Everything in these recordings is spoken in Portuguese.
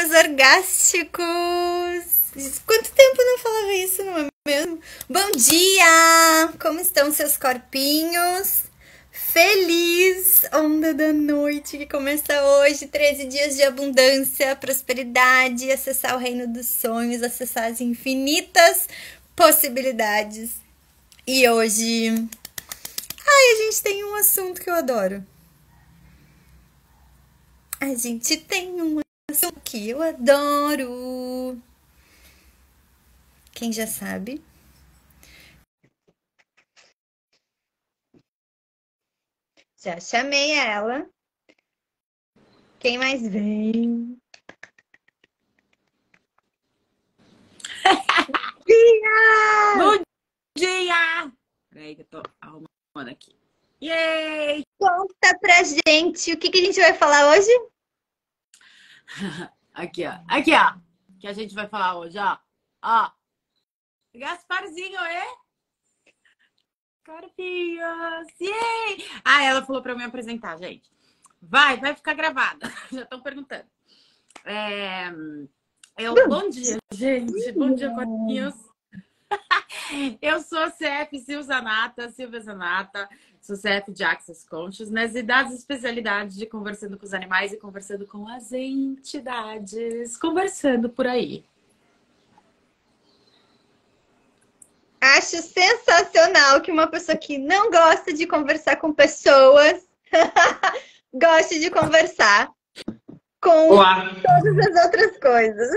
meus orgásticos! Quanto tempo eu não falava isso, não é mesmo? Bom dia! Como estão seus corpinhos? Feliz onda da noite que começa hoje, 13 dias de abundância, prosperidade, acessar o reino dos sonhos, acessar as infinitas possibilidades. E hoje, a gente tem um assunto que eu adoro. A gente tem um assunto que eu adoro. Quem já sabe? Já chamei ela. Quem mais vem? Bom dia! Peraí que eu tô arrumando aqui. Yay! Conta pra gente o que a gente vai falar hoje? Aqui, ó. Aqui, ó. Que a gente vai falar hoje, ó. Ó. Gasparzinho, é? Carpinhos! Yay! Ah, ela falou pra eu me apresentar, gente. Vai ficar gravada. Já estão perguntando. Bom dia, gente. Bom dia, Carpinhos. Eu sou a CF Silvia Zanata, sou CF de Access Consciousness e das especialidades de conversando com os animais e conversando com as entidades, conversando por aí. Acho sensacional que uma pessoa que não gosta de conversar com pessoas goste de conversar com todas as outras coisas.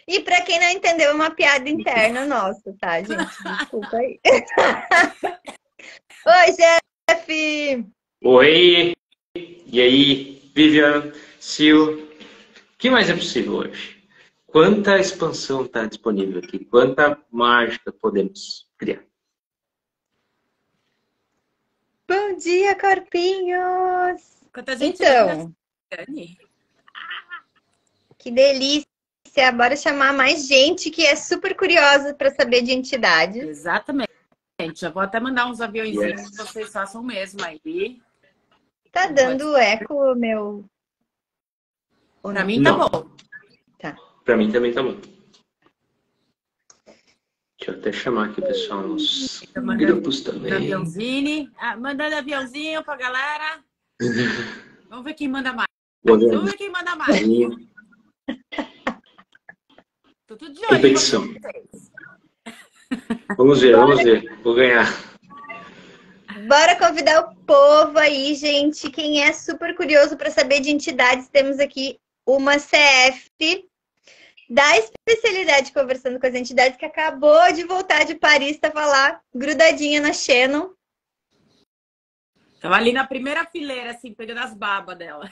E pra quem não entendeu, é uma piada interna nossa, tá, gente? Desculpa aí. Oi, Jeff! Oi! E aí, Vivian, Sil, o que mais é possível hoje? Quanta expansão está disponível aqui? Quanta mágica podemos criar? Bom dia, corpinhos! Quanta gente Então, que delícia! Bora chamar mais gente que é super curiosa para saber de entidades. Exatamente. Já vou até mandar uns aviãozinhos, vocês façam mesmo aí. Tá dando eco, meu? Pra mim tá bom. Tá. Pra mim também tá bom. Deixa eu até chamar aqui o pessoal nos grupos também. Aviãozinho. Mandando aviãozinho pra galera. Vamos ver quem manda mais. Tô tudo de olho. Competição. Vamos ver. Vou ganhar. Bora convidar o povo aí, gente. Quem é super curioso para saber de entidades, temos aqui uma CF da especialidade Conversando com as Entidades, que acabou de voltar de Paris, estava lá, grudadinha na Shannon. Tava ali na primeira fileira, assim, pegando as babas dela.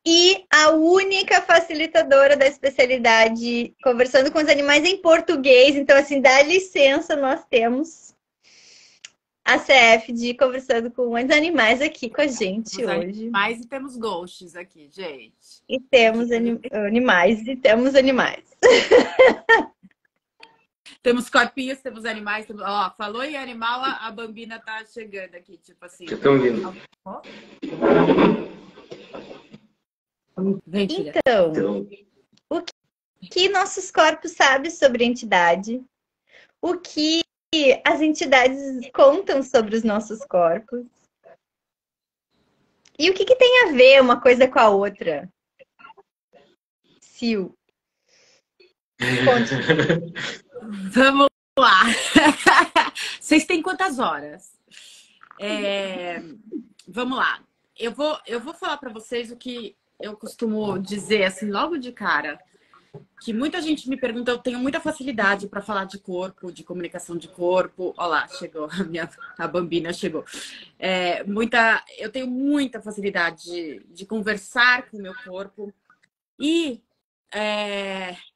E a única facilitadora da especialidade Conversando com os Animais em português. Então, assim, dá licença, nós temos a CF de Conversando com os Animais aqui com a gente hoje. Mas temos ghosts aqui, gente. E temos animais, Temos corpinhos, temos animais. Ó, falou em animal, a Bambina tá chegando aqui, tipo assim. Já estão vindo. Vem, filha. Então, o que nossos corpos sabem sobre a entidade? O que as entidades contam sobre os nossos corpos? E o que tem a ver uma coisa com a outra? Sil. Conte. Vamos lá. Vocês têm quantas horas? Vamos lá. Eu vou falar para vocês o que eu costumo dizer assim logo de cara. Que muita gente me pergunta, eu tenho muita facilidade para falar de corpo, de comunicação de corpo. Olha lá, chegou, a Bambina chegou. Eu tenho muita facilidade de conversar com o meu corpo. E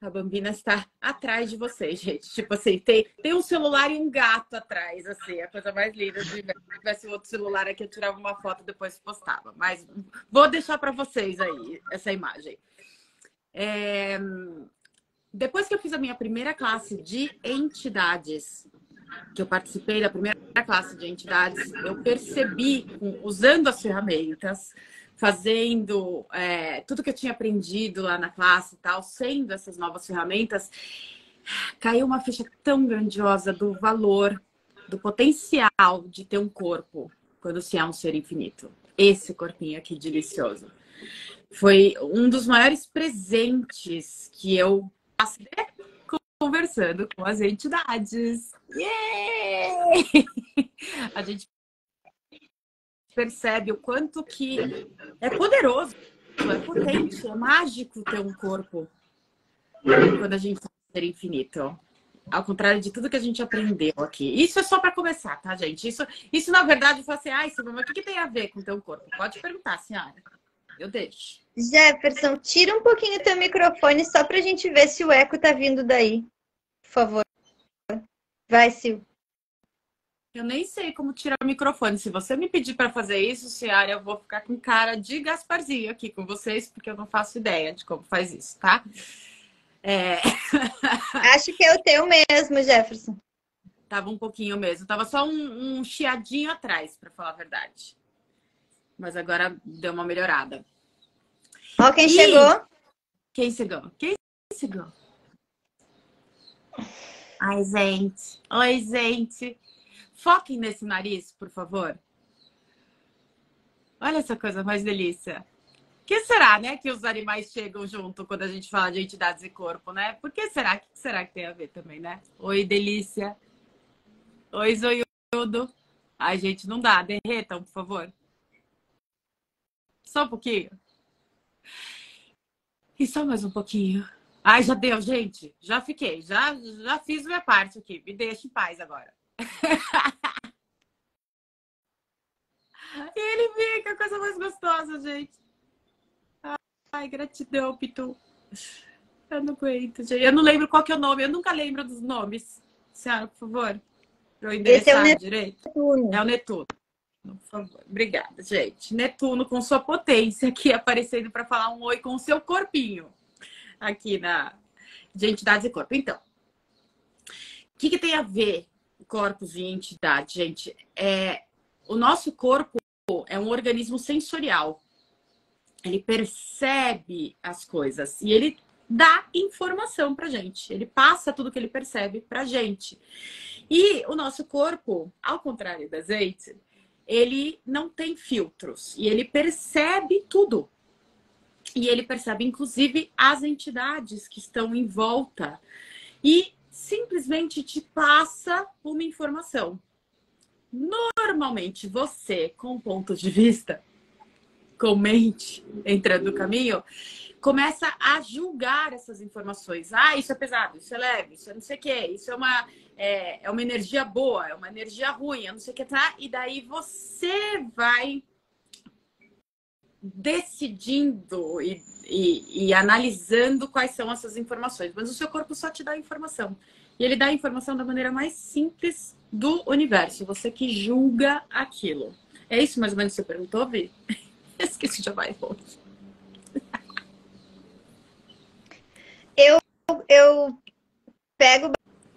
a Bambina está atrás de vocês, gente. Tipo assim, tem um celular e um gato atrás, assim, a coisa mais linda. Se tivesse outro celular aqui, eu tirava uma foto e depois postava. Mas vou deixar para vocês aí essa imagem. Depois que eu fiz a minha primeira classe de entidades, que eu participei da primeira classe de entidades, eu percebi, usando as ferramentas, fazendo tudo que eu tinha aprendido lá na classe e tal, sendo essas novas ferramentas, caiu uma ficha tão grandiosa do valor, do potencial de ter um corpo quando se é um ser infinito. Esse corpinho aqui delicioso. Foi um dos maiores presentes que eu passei conversando com as entidades. Yeah! A gente percebe o quanto que é poderoso, é potente, é mágico ter um corpo quando a gente é um ser infinito. Ao contrário de tudo que a gente aprendeu aqui. Isso é só para começar, tá, gente? Isso na verdade, eu falo assim, ai, Silvia, mas o que tem a ver com ter um corpo? Pode perguntar, senhora. Eu deixo. Jefferson, tira um pouquinho teu microfone só pra gente ver se o eco tá vindo daí. Por favor. Vai, Sil. Eu nem sei como tirar o microfone. Se você me pedir para fazer isso, senhora, eu vou ficar com cara de Gasparzinho aqui com vocês, porque eu não faço ideia de como faz isso, tá? Acho que é o teu mesmo, Jefferson. Tava um pouquinho mesmo. Tava só um chiadinho atrás, para falar a verdade. Mas agora deu uma melhorada. Ó, quem chegou? Quem chegou? Quem chegou? Ai, gente. Oi, gente. Foquem nesse nariz, por favor. Olha essa coisa mais delícia. O que será, né, que os animais chegam junto quando a gente fala de entidades e corpo, né? Por que será? O que será que tem a ver também, né? Oi, delícia. Oi, zoiudo. Ai, gente, não dá. Derretam, por favor. Só um pouquinho. E só mais um pouquinho. Ai, já deu, gente. Já fiquei. Já fiz minha parte aqui. Me deixa em paz agora. E ele fica, coisa mais gostosa, gente. Ai, gratidão, Pitu. Eu não aguento, gente. Eu não lembro qual que é o nome. Eu nunca lembro dos nomes. Senhora, por favor. Pra eu endereçar direito. É o Netuno. Por favor. Obrigada, gente. Netuno com sua potência aqui aparecendo para falar um oi com o seu corpinho. Aqui de entidades e corpo. Então, o que tem a ver corpos e entidade, gente? O nosso corpo é um organismo sensorial. Ele percebe as coisas e ele dá informação pra gente. Ele passa tudo que ele percebe pra gente. E o nosso corpo, ao contrário da gente, ele não tem filtros e ele percebe tudo. E ele percebe, inclusive, as entidades que estão em volta e simplesmente te passa uma informação. Normalmente, você, com ponto de vista, com mente entrando no caminho, começa a julgar essas informações. Ah, isso é pesado, isso é leve, isso é não sei o quê, isso é uma energia boa, é uma energia ruim, eu não sei o que, tá? E daí você vai decidindo e analisando quais são essas informações. Mas o seu corpo só te dá informação. E ele dá a informação da maneira mais simples do universo. Você que julga aquilo. É isso mais ou menos que você perguntou, Vi? Esqueci de vai longe. Eu pego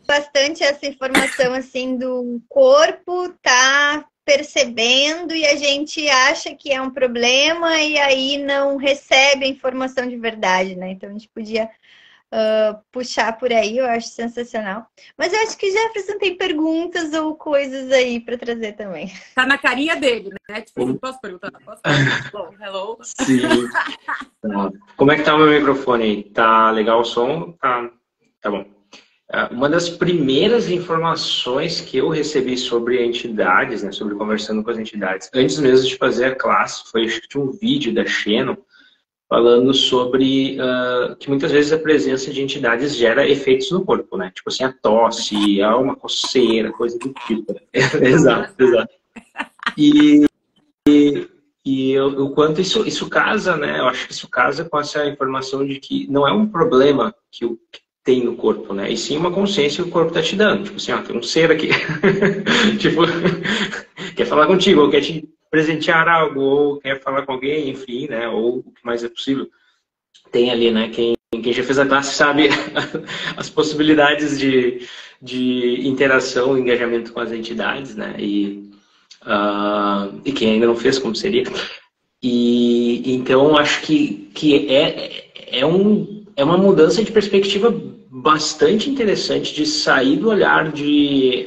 bastante essa informação assim do corpo tá percebendo e a gente acha que é um problema e aí não recebe a informação de verdade, né? Então a gente podia puxar por aí, eu acho sensacional. Mas eu acho que Jefferson tem perguntas ou coisas aí para trazer também. Tá na carinha dele, né? Tipo, posso perguntar? Posso perguntar? Hello? Sim. Como é que tá o meu microfone aí? Tá legal o som? Tá bom. Uma das primeiras informações que eu recebi sobre entidades, né, sobre conversando com as entidades, antes mesmo de fazer a classe, foi um vídeo da Shannon falando sobre que muitas vezes a presença de entidades gera efeitos no corpo, né? Tipo assim, a tosse, uma coceira, coisa do tipo. Né? Exato. E o quanto isso casa, né? Eu acho que isso casa com essa informação de que não é um problema que tem no corpo, né? E sim uma consciência que o corpo tá te dando. Tipo assim, tem um ser aqui. Tipo, quer falar contigo, ou quer te presentear algo, ou quer falar com alguém, enfim, né? Ou o que mais é possível. Tem ali, né? quem já fez a classe sabe as possibilidades de interação e engajamento com as entidades, né? E quem ainda não fez, como seria. E então acho que é uma mudança de perspectiva bastante interessante de sair do olhar de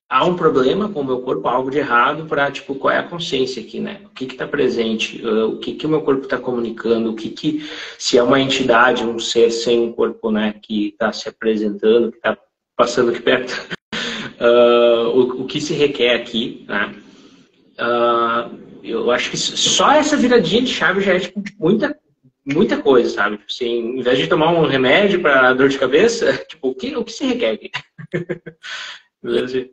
há um problema com o meu corpo, há algo de errado, para tipo, qual é a consciência aqui, né? O que está presente, o que o meu corpo está comunicando, se é uma entidade, um ser sem um corpo, né, que está se apresentando, que está passando aqui perto, o que se requer aqui, né? Eu acho que só essa viradinha de chave já é tipo, muita coisa, sabe? Tipo, assim, em vez de tomar um remédio para dor de cabeça, tipo, o que se requer aqui? Beleza?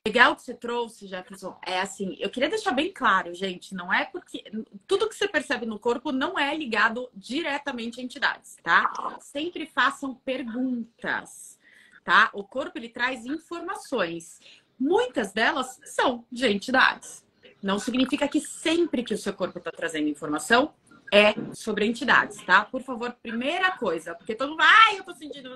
Legal que você trouxe, Jefferson, é assim, eu queria deixar bem claro, gente, não é porque tudo que você percebe no corpo não é ligado diretamente a entidades, tá? Sempre façam perguntas, tá? O corpo, ele traz informações. Muitas delas são de entidades. Não significa que sempre que o seu corpo está trazendo informação é sobre entidades, tá? Por favor, primeira coisa, porque todo mundo, eu tô sentindo...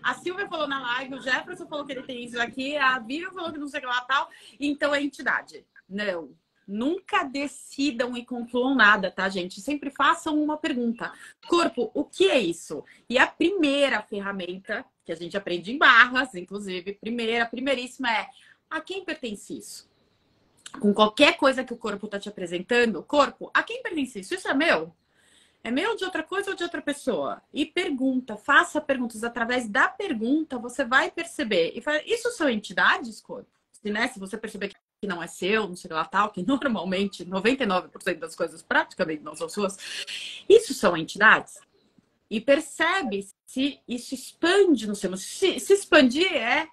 A Silvia falou na live, o Jefferson falou que ele tem isso aqui, a Vivian falou que não sei o que lá tal, então é entidade. Não, nunca decidam e concluam nada, tá, gente? Sempre façam uma pergunta. Corpo, o que é isso? E a primeira ferramenta, que a gente aprende em barras, inclusive, primeiríssima é, a quem pertence isso? Com qualquer coisa que o corpo está te apresentando, corpo, a quem pertence isso? Isso é meu? É meu de outra coisa ou de outra pessoa? E pergunta, faça perguntas. Através da pergunta, você vai perceber. E fala, isso são entidades, corpo? Né? Se você perceber que não é seu, não sei lá tal, que normalmente 99% das coisas praticamente não são suas, isso são entidades? E percebe se isso expande no seu... Se expandir é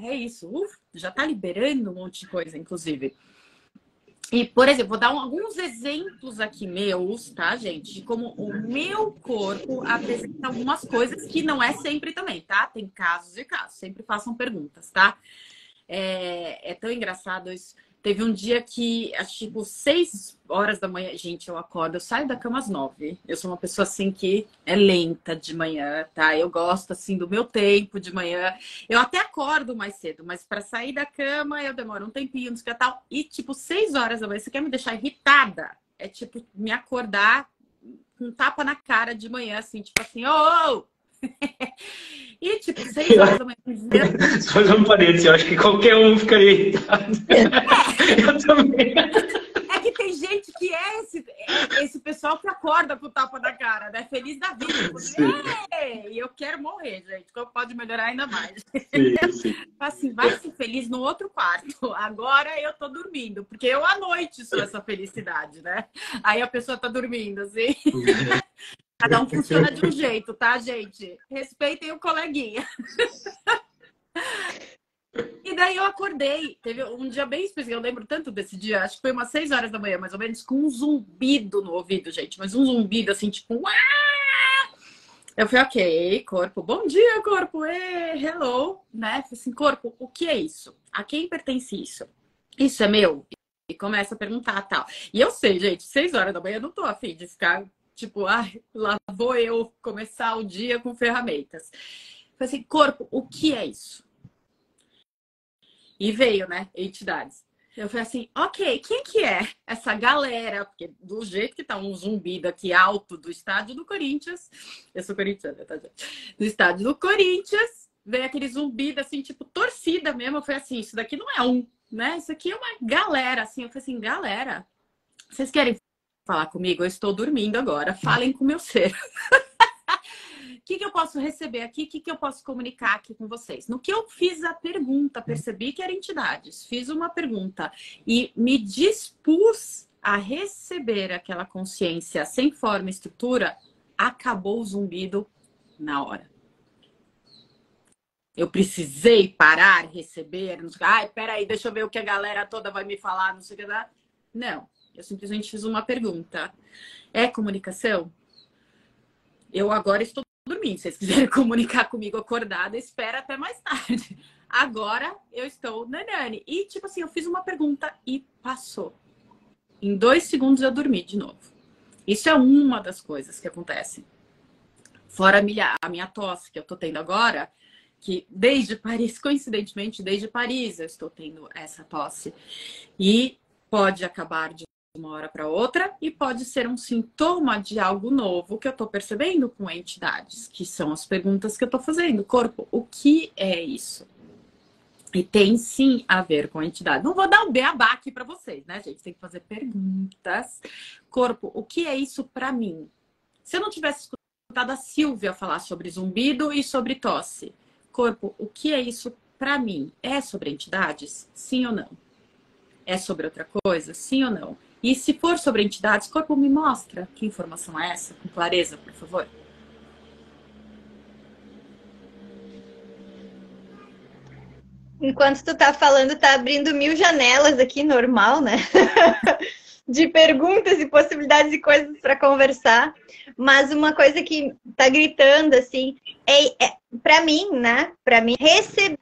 é isso. Já está liberando um monte de coisa, inclusive. E, por exemplo, vou dar alguns exemplos aqui meus, tá, gente? De como o meu corpo apresenta algumas coisas que não é sempre também, tá? Tem casos e casos. Sempre façam perguntas, tá? É tão engraçado isso. Teve um dia que, acho tipo, 6 horas da manhã, gente, eu acordo, eu saio da cama às 9. Eu sou uma pessoa, assim, que é lenta de manhã, tá? Eu gosto, assim, do meu tempo de manhã. Eu até acordo mais cedo, mas para sair da cama eu demoro um tempinho, não sei o que tal. E, tipo, 6 horas da manhã, você quer me deixar irritada? É, tipo, me acordar com um tapa na cara de manhã, assim, tipo assim, ô! E, tipo, 6 horas da manhã. Só fazer um parênteses, eu acho que qualquer um ficaria irritado. Eu também. É que tem gente que é esse pessoal que acorda com o tapa na cara, né? Feliz da vida. E eu quero morrer, gente. Como pode melhorar ainda mais? Sim. Assim, vai ser feliz no outro quarto. Agora eu tô dormindo, porque eu à noite sou essa felicidade, né? Aí a pessoa tá dormindo, assim. Cada um funciona de um jeito, tá, gente? Respeitem o coleguinha. E daí eu acordei. Teve um dia bem específico. Eu lembro tanto desse dia. Acho que foi umas 6 horas da manhã, mais ou menos, com um zumbido no ouvido, gente. Mas um zumbido assim, tipo... Uá! Eu falei, ok, corpo. Bom dia, corpo. Hello. Né? Falei assim, corpo, o que é isso? A quem pertence isso? Isso é meu? E começa a perguntar tal. E eu sei, gente, 6 horas da manhã eu não tô afim de ficar... Tipo, lá vou eu começar o dia com ferramentas. Falei assim, corpo, o que é isso? E veio, né, entidades. Eu falei assim, ok, quem que é essa galera? Porque do jeito que tá um zumbido aqui alto do estádio do Corinthians, eu sou corintiana, tá, gente? Do estádio do Corinthians, veio aquele zumbido assim, tipo, torcida mesmo. Eu falei assim, isso daqui não é um, né? Isso aqui é uma galera, assim. Eu falei assim, galera, vocês querem falar comigo? Eu estou dormindo agora. Falem com o meu ser. O que eu posso receber aqui? O que eu posso comunicar aqui com vocês? No que eu fiz a pergunta, percebi que eram entidades. Fiz uma pergunta e me dispus a receber aquela consciência sem forma e estrutura, acabou o zumbido na hora. Eu precisei parar, receber, não sei, peraí, deixa eu ver o que a galera toda vai me falar, não sei o que lá. Não. Eu simplesmente fiz uma pergunta. É comunicação? Eu agora estou dormindo. Se vocês quiserem comunicar comigo acordada, espera até mais tarde. Agora eu estou nanane. E, tipo assim, eu fiz uma pergunta e passou. Em 2 segundos eu dormi de novo. Isso é uma das coisas que acontecem. Fora a minha tosse que eu tô tendo agora, que desde Paris, coincidentemente, desde Paris eu estou tendo essa tosse. E pode acabar de uma hora para outra e pode ser um sintoma de algo novo que eu estou percebendo com entidades, que são as perguntas que eu estou fazendo. Corpo, o que é isso? E tem sim a ver com a entidade. Não vou dar um beabá aqui para vocês, né, gente? Tem que fazer perguntas. Corpo, o que é isso para mim? Se eu não tivesse escutado a Silvia falar sobre zumbido e sobre tosse, corpo, o que é isso para mim? É sobre entidades? Sim ou não? É sobre outra coisa? Sim ou não? E se for sobre entidades, corpo, me mostra que informação é essa, com clareza, por favor. Enquanto tu tá falando, tá abrindo 1000 janelas aqui, normal, né? De perguntas e possibilidades e coisas para conversar. Mas uma coisa que tá gritando, assim, para mim, né? Para mim, receber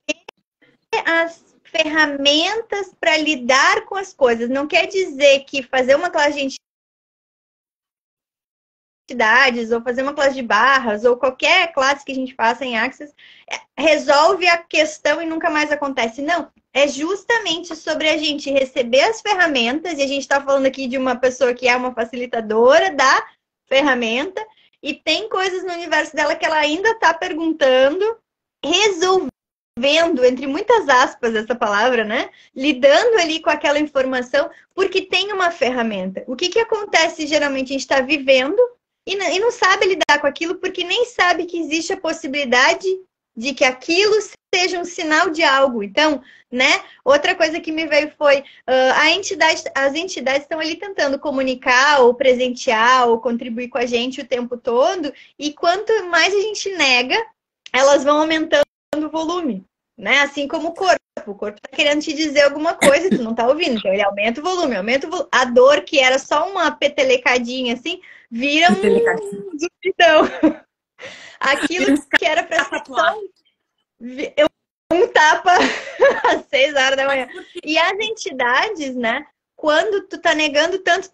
as ferramentas para lidar com as coisas. Não quer dizer que fazer uma classe de entidades, ou fazer uma classe de barras, ou qualquer classe que a gente faça em Access, resolve a questão e nunca mais acontece. Não, é justamente sobre a gente receber as ferramentas, e a gente está falando aqui de uma pessoa que é uma facilitadora da ferramenta, e tem coisas no universo dela que ela ainda está perguntando, resolvendo, entre muitas aspas essa palavra, né? Lidando ali com aquela informação, porque tem uma ferramenta. O que acontece geralmente? A gente está vivendo e não sabe lidar com aquilo porque nem sabe que existe a possibilidade de que aquilo seja um sinal de algo. Então, né? Outra coisa que me veio foi as entidades estão ali tentando comunicar ou presentear ou contribuir com a gente o tempo todo, e quanto mais a gente nega, elas vão aumentando o volume, né? Assim como o corpo. O corpo tá querendo te dizer alguma coisa e tu não tá ouvindo. Então ele aumenta o volume, A dor, que era só uma petelecadinha assim, vira um zumbidão. Aquilo que era pra ser só um tapa às 6 horas da manhã. E as entidades, né? Quando tu tá negando tanto,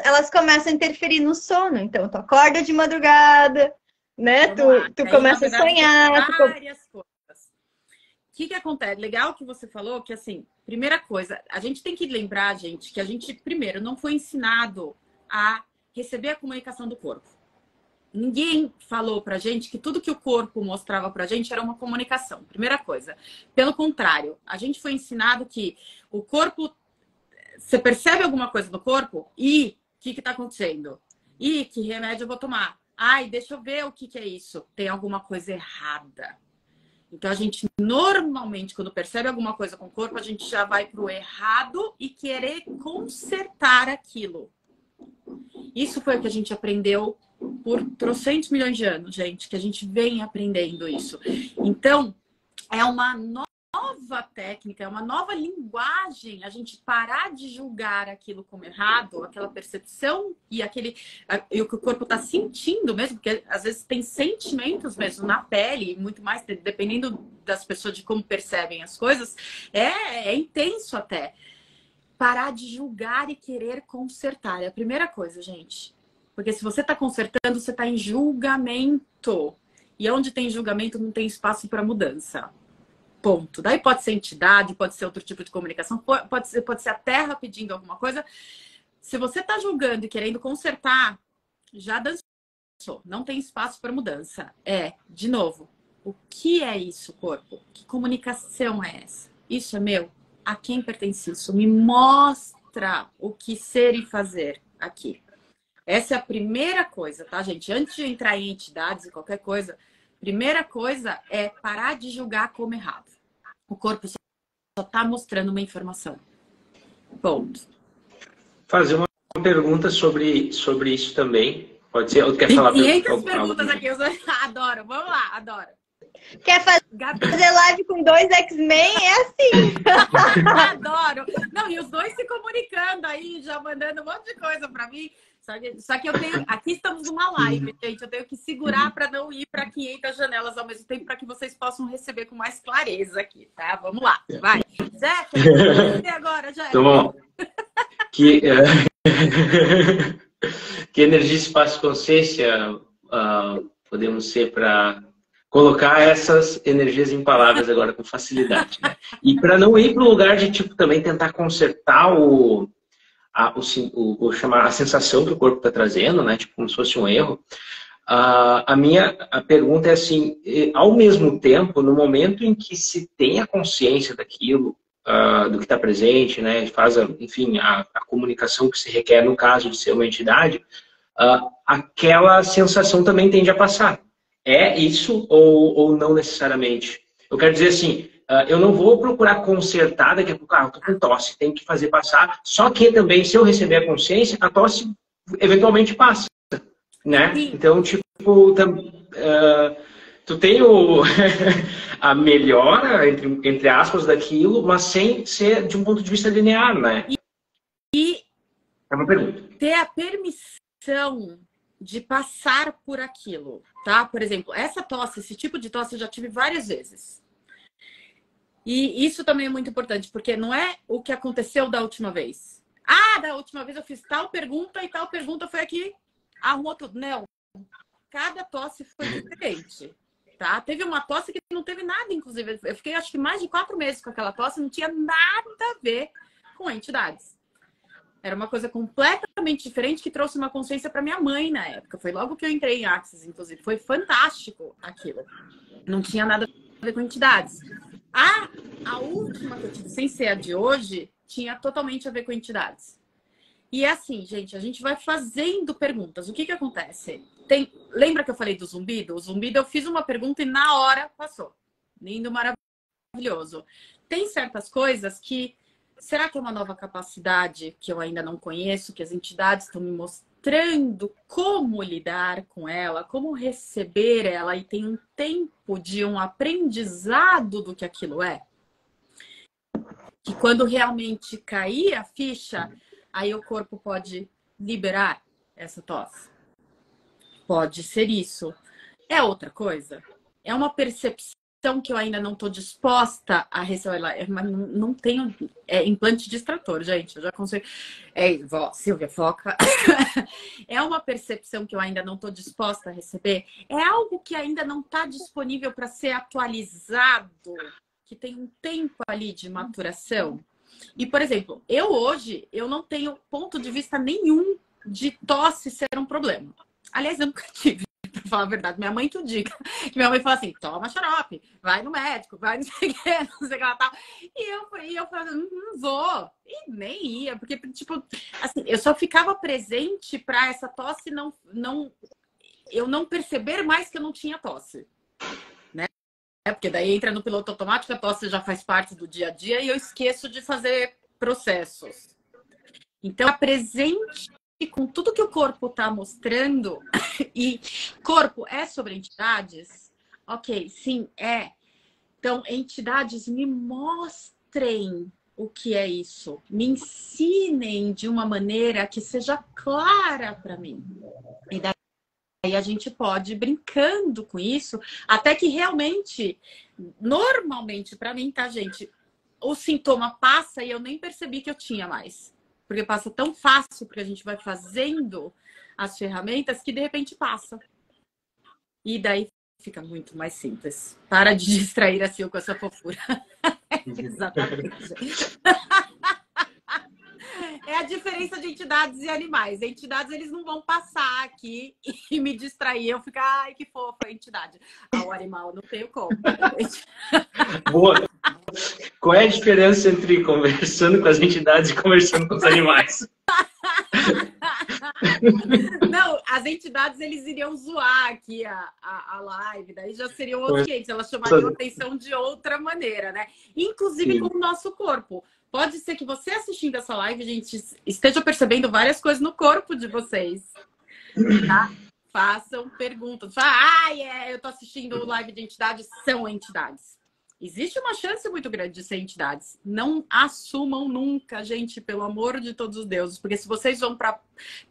elas começam a interferir no sono. Então tu acorda de madrugada, né? Tu começa a sonhar. Várias coisas. O que acontece? Legal que você falou que, assim, primeira coisa, a gente tem que lembrar, gente, que a gente, primeiro, não foi ensinado a receber a comunicação do corpo. Ninguém falou pra gente que tudo que o corpo mostrava pra gente era uma comunicação. Primeira coisa. Pelo contrário, a gente foi ensinado que o corpo... Você percebe alguma coisa no corpo? E o que tá acontecendo? E que remédio eu vou tomar? Ai, deixa eu ver o que é isso. Tem alguma coisa errada. Então, a gente normalmente, quando percebe alguma coisa com o corpo, a gente já vai pro errado e querer consertar aquilo. Isso foi o que a gente aprendeu por trocentos milhões de anos, gente, que a gente vem aprendendo isso. Então, é uma nova técnica, é uma nova linguagem, a gente parar de julgar aquilo como errado, aquela percepção e o que o corpo está sentindo mesmo, porque às vezes tem sentimentos mesmo na pele, muito mais, dependendo das pessoas, de como percebem as coisas, é intenso até. Parar de julgar e querer consertar é a primeira coisa, gente. Porque se você está consertando, você está em julgamento. E onde tem julgamento, não tem espaço para mudança. Ponto. Daí pode ser entidade, pode ser outro tipo de comunicação, pode ser a Terra pedindo alguma coisa. Se você está julgando e querendo consertar, já dançou. Não tem espaço para mudança. De novo, o que é isso, corpo? Que comunicação é essa? Isso é meu? A quem pertence isso? Me mostra o que ser e fazer aqui. Essa é a primeira coisa, tá, gente? Antes de entrar em entidades e qualquer coisa, primeira coisa é parar de julgar como errado. O corpo só tá mostrando uma informação. Ponto. Fazer uma pergunta sobre isso também. Pode ser? Ou quer falar? 500 perguntas aqui. Eu adoro. Vamos lá, adoro. Quer fazer live com 2 X-Men? É assim. Adoro. Não, e os dois se comunicando aí, já mandando um monte de coisa pra mim. Só que eu tenho... Aqui estamos numa live, gente. Eu tenho que segurar para não ir para 500 janelas ao mesmo tempo, para que vocês possam receber com mais clareza aqui, tá? Vamos lá, vai. Zé, agora, Zé. Então, bom. Que energia, espaço, consciência podemos ser para colocar essas energias em palavras agora com facilidade, né? E para não ir para o lugar de, tipo, também tentar consertar vou chamar a sensação que o corpo está trazendo, né? Tipo, como se fosse um erro. A pergunta é assim, ao mesmo tempo, no momento em que se tem a consciência daquilo, do que está presente, né? Faz, enfim, a comunicação que se requer no caso de ser uma entidade, aquela sensação também tende a passar. É isso ou não necessariamente? Eu quero dizer assim, eu não vou procurar consertar daqui a pouco, eu tô com tosse, tem que fazer passar, só que também, se eu receber a consciência, a tosse eventualmente passa, né? Sim. Então, tipo, tu tem a melhora, entre aspas, daquilo, mas sem ser de um ponto de vista linear, né? E é uma pergunta. Ter a permissão de passar por aquilo, tá? Por exemplo, essa tosse, esse tipo de tosse eu já tive várias vezes. E isso também é muito importante, porque não é o que aconteceu da última vez. Da última vez eu fiz tal pergunta e tal pergunta foi aqui, arrumou tudo. Não. Cada tosse foi diferente, tá? Teve uma tosse que não teve nada, inclusive. Eu fiquei, acho que, mais de 4 meses com aquela tosse, não tinha nada a ver com entidades. Era uma coisa completamente diferente que trouxe uma consciência para minha mãe na época. Foi logo que eu entrei em Axis, inclusive. Foi fantástico aquilo. Não tinha nada a ver com entidades. A última que eu tive, sem ser a de hoje, tinha totalmente a ver com entidades. E é assim, gente, a gente vai fazendo perguntas. O que acontece? Lembra que eu falei do zumbido? O zumbido eu fiz uma pergunta e na hora passou. Lindo, maravilhoso. Tem certas coisas que... Será que é uma nova capacidade que eu ainda não conheço, que as entidades estão me mostrando como lidar com ela, como receber ela, e tem um tempo de um aprendizado do que aquilo é? Que quando realmente cair a ficha, aí o corpo pode liberar essa tosse. Pode ser isso. É outra coisa? É uma percepção que eu ainda não estou disposta a receber. Mas não tenho implante de extrator, gente. Eu já consigo. Silvia, foca. É uma percepção que eu ainda não estou disposta a receber. É algo que ainda não está disponível para ser atualizado, que tem um tempo ali de maturação. E, por exemplo, hoje eu não tenho ponto de vista nenhum de tosse ser um problema. Aliás, eu nunca tive. Pra falar a verdade, minha mãe que o diga. Minha mãe fala assim, toma xarope, vai no médico, vai não sei o que, não sei o que ela tal. E eu falava, não vou. E nem ia, porque, tipo, assim, eu só ficava presente pra essa tosse eu não perceber mais que eu não tinha tosse. Né? Porque daí entra no piloto automático, a tosse já faz parte do dia a dia e eu esqueço de fazer processos. Então, a presente com tudo que o corpo está mostrando, e corpo é sobre entidades? Ok, sim, é. Então, entidades me mostrem o que é isso. Me ensinem de uma maneira que seja clara para mim. E daí a gente pode ir brincando com isso, até que realmente, normalmente, para mim, tá, gente? O sintoma passa e eu nem percebi que eu tinha mais. Porque passa tão fácil, porque a gente vai fazendo as ferramentas que de repente passa. E daí fica muito mais simples. Para de distrair a Sil com essa fofura. Exatamente. É a diferença de entidades e animais. Entidades, eles não vão passar aqui e me distrair. Eu ficar, ai, que fofa a entidade. O animal, não tenho como. Boa. Qual é a diferença entre conversando com as entidades e conversando com os animais? Não, as entidades, eles iriam zoar aqui a live, daí já seriam outros clientes, elas chamariam atenção de outra maneira, né? Inclusive Sim. com o nosso corpo. Pode ser que você assistindo essa live, gente, esteja percebendo várias coisas no corpo de vocês, tá? Façam perguntas. Eu tô assistindo live de entidades, são entidades. Existe uma chance muito grande de ser entidades. Não assumam nunca, gente, pelo amor de todos os deuses. Porque se vocês vão para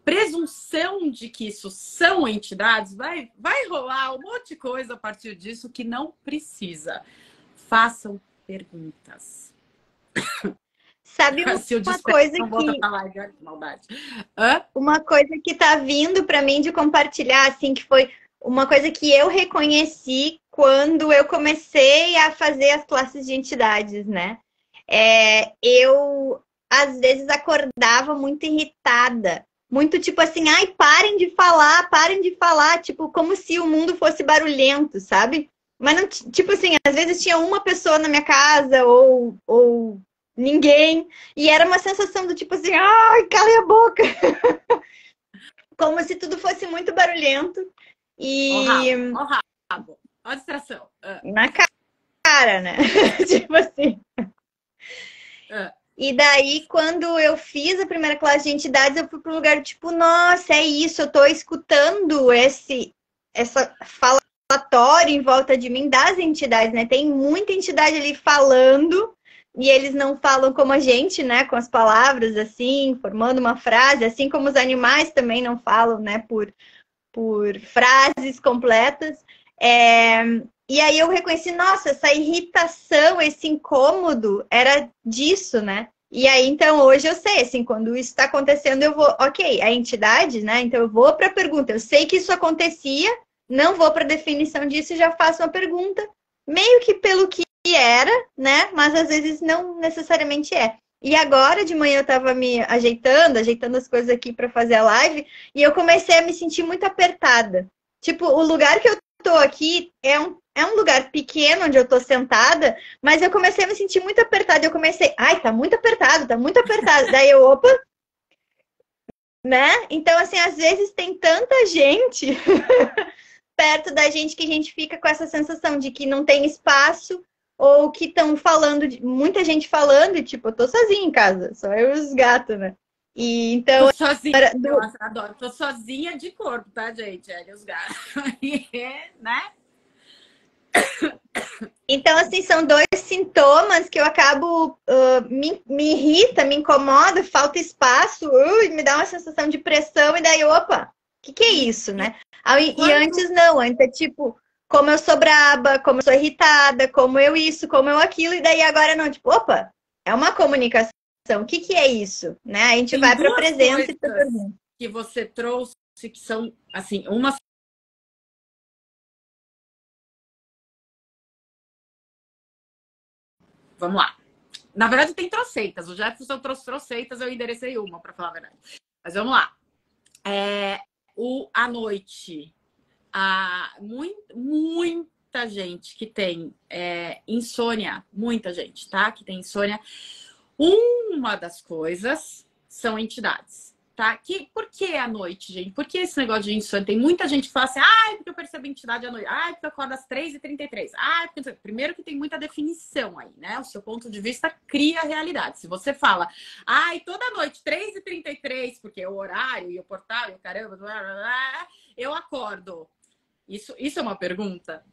presunção de que isso são entidades, vai rolar um monte de coisa a partir disso que não precisa. Façam perguntas. Sabe uma coisa que... maldade. Uma coisa que tá vindo para mim de compartilhar, assim, que foi uma coisa que eu reconheci quando eu comecei a fazer as classes de entidades, né? Eu, às vezes, acordava muito irritada. Muito tipo assim, ai, parem de falar, tipo, como se o mundo fosse barulhento, sabe? Mas, não, tipo assim, às vezes tinha uma pessoa na minha casa ou ninguém, e era uma sensação do tipo assim, ai, cala a boca! Como se tudo fosse muito barulhento. E Ó rabo, ó a distração. na cara, né? Tipo assim. E daí, quando eu fiz a primeira classe de entidades, eu fui para um lugar tipo, nossa, é isso, eu tô escutando essa falatório em volta de mim das entidades, né? Tem muita entidade ali falando, e eles não falam como a gente, né? Com as palavras, assim, formando uma frase, assim como os animais também não falam, né? Por frases completas. E aí eu reconheci, nossa, essa irritação, esse incômodo era disso, né? E aí, então, hoje eu sei, assim, quando isso está acontecendo, eu vou, ok, a entidade, né? Então eu vou para a pergunta, eu sei que isso acontecia, não vou para a definição disso e já faço uma pergunta, meio que pelo que era, né? Mas às vezes não necessariamente é. E agora de manhã eu estava me ajeitando as coisas aqui para fazer a live, e eu comecei a me sentir muito apertada. Tipo, o lugar que eu tô aqui é um lugar pequeno onde eu tô sentada, mas eu comecei a me sentir muito apertada. Eu comecei, ai, tá muito apertado, tá muito apertado. Daí eu, opa, né? Então, assim, às vezes tem tanta gente perto da gente que a gente fica com essa sensação de que não tem espaço ou que estão falando, muita gente falando, e tipo, eu tô sozinha em casa, só eu e os gatos, né? E então. Tô sozinha, eu adoro. Tô sozinha de corpo, tá, gente? Os gatos. Né? Então, assim, são dois sintomas que eu acabo, me irrita, me incomoda, falta espaço, me dá uma sensação de pressão, e daí, opa, o que é isso, né? E antes não, antes é tipo, como eu sou braba, como eu sou irritada, como eu isso, como eu aquilo, e daí agora não, tipo, opa, é uma comunicação, o que é isso, né? A gente vai para a presença e pergunta. Que você trouxe, que são, assim, uma. Vamos lá. Na verdade, tem troceitas. O Jefferson trouxe troceitas, eu enderecei uma, para falar a verdade. Mas vamos lá. À noite, muita gente que tem insônia, muita gente, tá? Que tem insônia. Uma das coisas são entidades, tá? Por que à noite, gente? Por que esse negócio de insônia? Tem muita gente que fala assim, porque eu percebo entidade à noite. Porque eu acordo às 3h33. Porque... Primeiro que tem muita definição aí, né? O seu ponto de vista cria a realidade. Se você fala, toda noite, 3h33, porque é o horário e o portal e o caramba, blá, blá, blá, eu acordo. Isso é uma pergunta?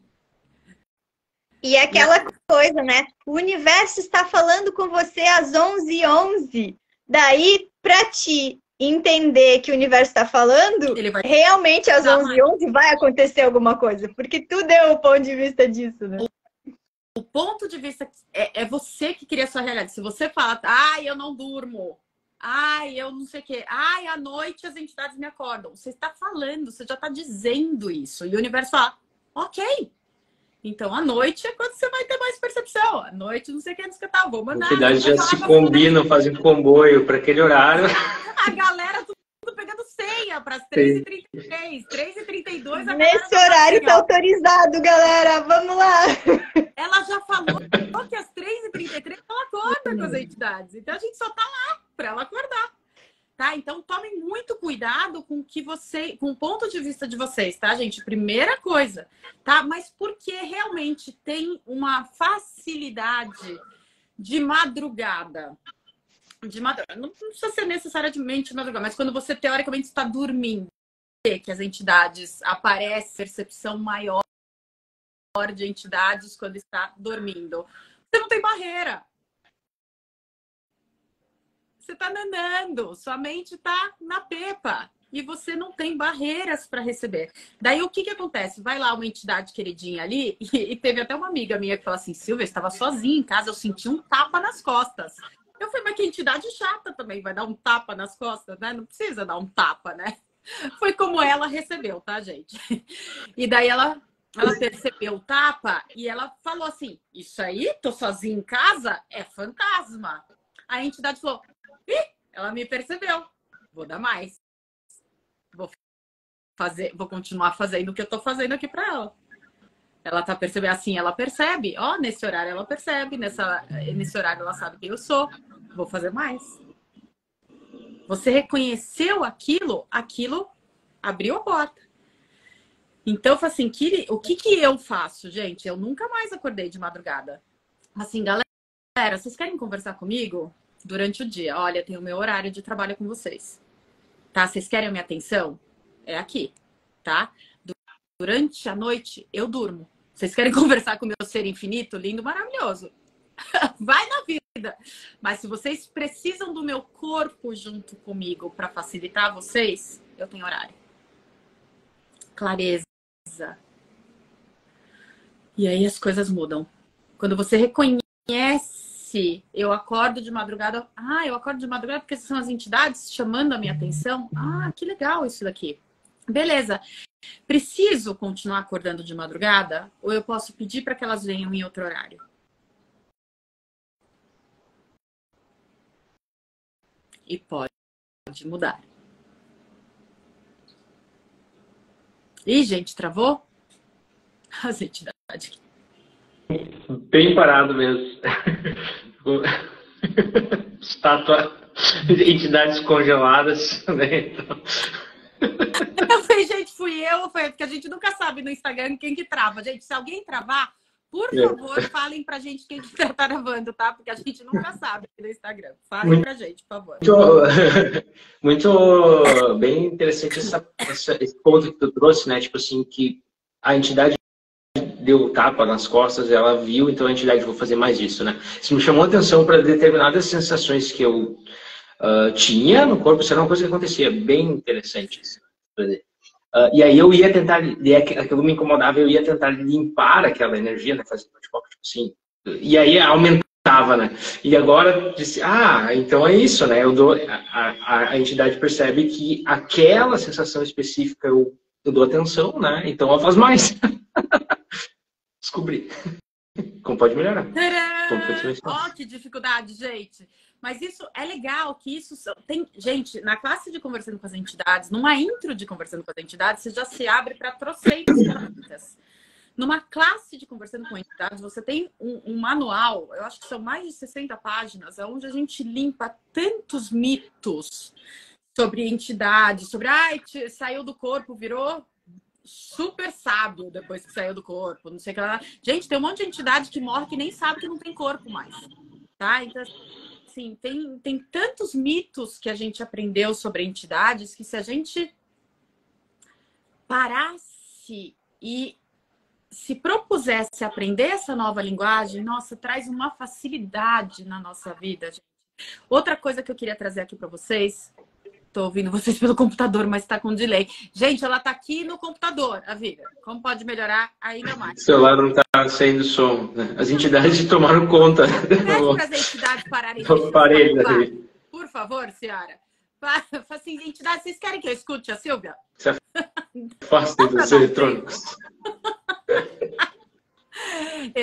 E aquela coisa, né? O universo está falando com você às 11h11. Daí, para te entender que o universo está falando, realmente às 11h11 vai acontecer alguma coisa. Porque tudo é o ponto de vista disso, né? O ponto de vista é você que cria a sua realidade. Se você fala, eu não durmo. Eu não sei o quê. À noite as entidades me acordam. Você está falando, você já está dizendo isso. E o universo fala, ok. Então, à noite é quando você vai ter mais percepção. À noite, não sei o que, não sei o que, vou mandar. As entidades já se combinam, fazem comboio para aquele horário. A galera tudo pegando senha para as 3h33, 3h32. Nesse horário tá autorizado, galera. Vamos lá. Ela já falou que às 3h33 ela acorda com as entidades. Então, a gente só tá lá para ela acordar. Tá? Então, tomem muito cuidado com com o ponto de vista de vocês, tá, gente? Primeira coisa, tá? Mas porque realmente tem uma facilidade de madrugada. Não precisa ser necessariamente de madrugada, mas quando você teoricamente está dormindo, que as entidades aparecem, percepção maior de entidades quando está dormindo. Você não tem barreira. Você tá nanando, sua mente tá na pepa e você não tem barreiras para receber. Daí o que acontece? Vai lá uma entidade queridinha ali e teve até uma amiga minha que falou assim, Silvia, eu estava sozinha em casa, eu senti um tapa nas costas. Eu falei, mas que entidade chata também, vai dar um tapa nas costas, né? Não precisa dar um tapa, né? Foi como ela recebeu, tá, gente? E daí ela percebeu o tapa e ela falou assim, isso aí, tô sozinha em casa, é fantasma. A entidade falou, ih, ela me percebeu, vou dar mais. Vou continuar fazendo o que eu tô fazendo aqui pra ela. Ela tá percebendo assim, ela percebe, ó, nesse horário ela percebe, nesse horário ela sabe quem eu sou, vou fazer mais. Você reconheceu aquilo abriu a porta. Então, assim, o que eu faço, gente? Eu nunca mais acordei de madrugada. Assim, galera, vocês querem conversar comigo durante o dia? Olha, tem o meu horário de trabalho com vocês. Tá? Vocês querem a minha atenção? É aqui, tá? Durante a noite, eu durmo. Vocês querem conversar com o meu ser infinito? Lindo, maravilhoso. Vai na vida. Mas se vocês precisam do meu corpo junto comigo para facilitar vocês, eu tenho horário. Clareza. E aí as coisas mudam. Quando você reconhece, eu acordo de madrugada. Ah, eu acordo de madrugada porque são as entidades chamando a minha atenção. Ah, que legal isso daqui. Beleza. Preciso continuar acordando de madrugada? Ou eu posso pedir para que elas venham em outro horário? E pode mudar. Ih, gente, travou? As entidades. Bem parado mesmo. Estátua, entidades congeladas, né? Então... Eu falei, gente, foi porque a gente nunca sabe no Instagram quem que trava. Gente, se alguém travar, por favor, falem pra gente quem que tá travando, tá? Porque a gente nunca sabe no Instagram. Falem pra gente, por favor. Muito bem interessante esse ponto que tu trouxe, né? Tipo assim, que a entidade deu tapa nas costas, ela viu, então a entidade, vou fazer mais isso, né? Isso me chamou a atenção para determinadas sensações que eu tinha no corpo, isso era uma coisa que acontecia, bem interessante isso. E aí eu ia tentar, aquilo me incomodava, eu ia tentar limpar aquela energia, né? Fazer tipo assim, e aí aumentava, né? E agora disse, então é isso, né? Eu dou, a entidade percebe que aquela sensação específica eu dou atenção, né? Então ela faz mais. Descobri. Como pode melhorar. Ó, que dificuldade, gente. Mas isso é legal, que isso tem. Gente, na classe de Conversando com as Entidades, numa intro de Conversando com as Entidades, você já se abre para trocentas ferramentas. Numa classe de Conversando com Entidades, você tem um manual, eu acho que são mais de 60 páginas, onde a gente limpa tantos mitos sobre entidades, sobre saiu do corpo, virou super sábio depois que saiu do corpo, não sei o que lá. Gente, tem um monte de entidade que morre que nem sabe que não tem corpo mais, tá? Então, assim, tem tantos mitos que a gente aprendeu sobre entidades que se a gente parasse e se propusesse aprender essa nova linguagem, nossa, traz uma facilidade na nossa vida, gente. Outra coisa que eu queria trazer aqui para vocês, tô ouvindo vocês pelo computador, mas tá com delay. Gente, ela tá aqui no computador, a vida. Como pode melhorar ainda mais? O celular não tá saindo som, né? As entidades tomaram conta. Pede para as entidades pararem de por favor, senhora. Assim, entidades, vocês querem que eu escute a Silvia? Se afastem dos eletrônicos.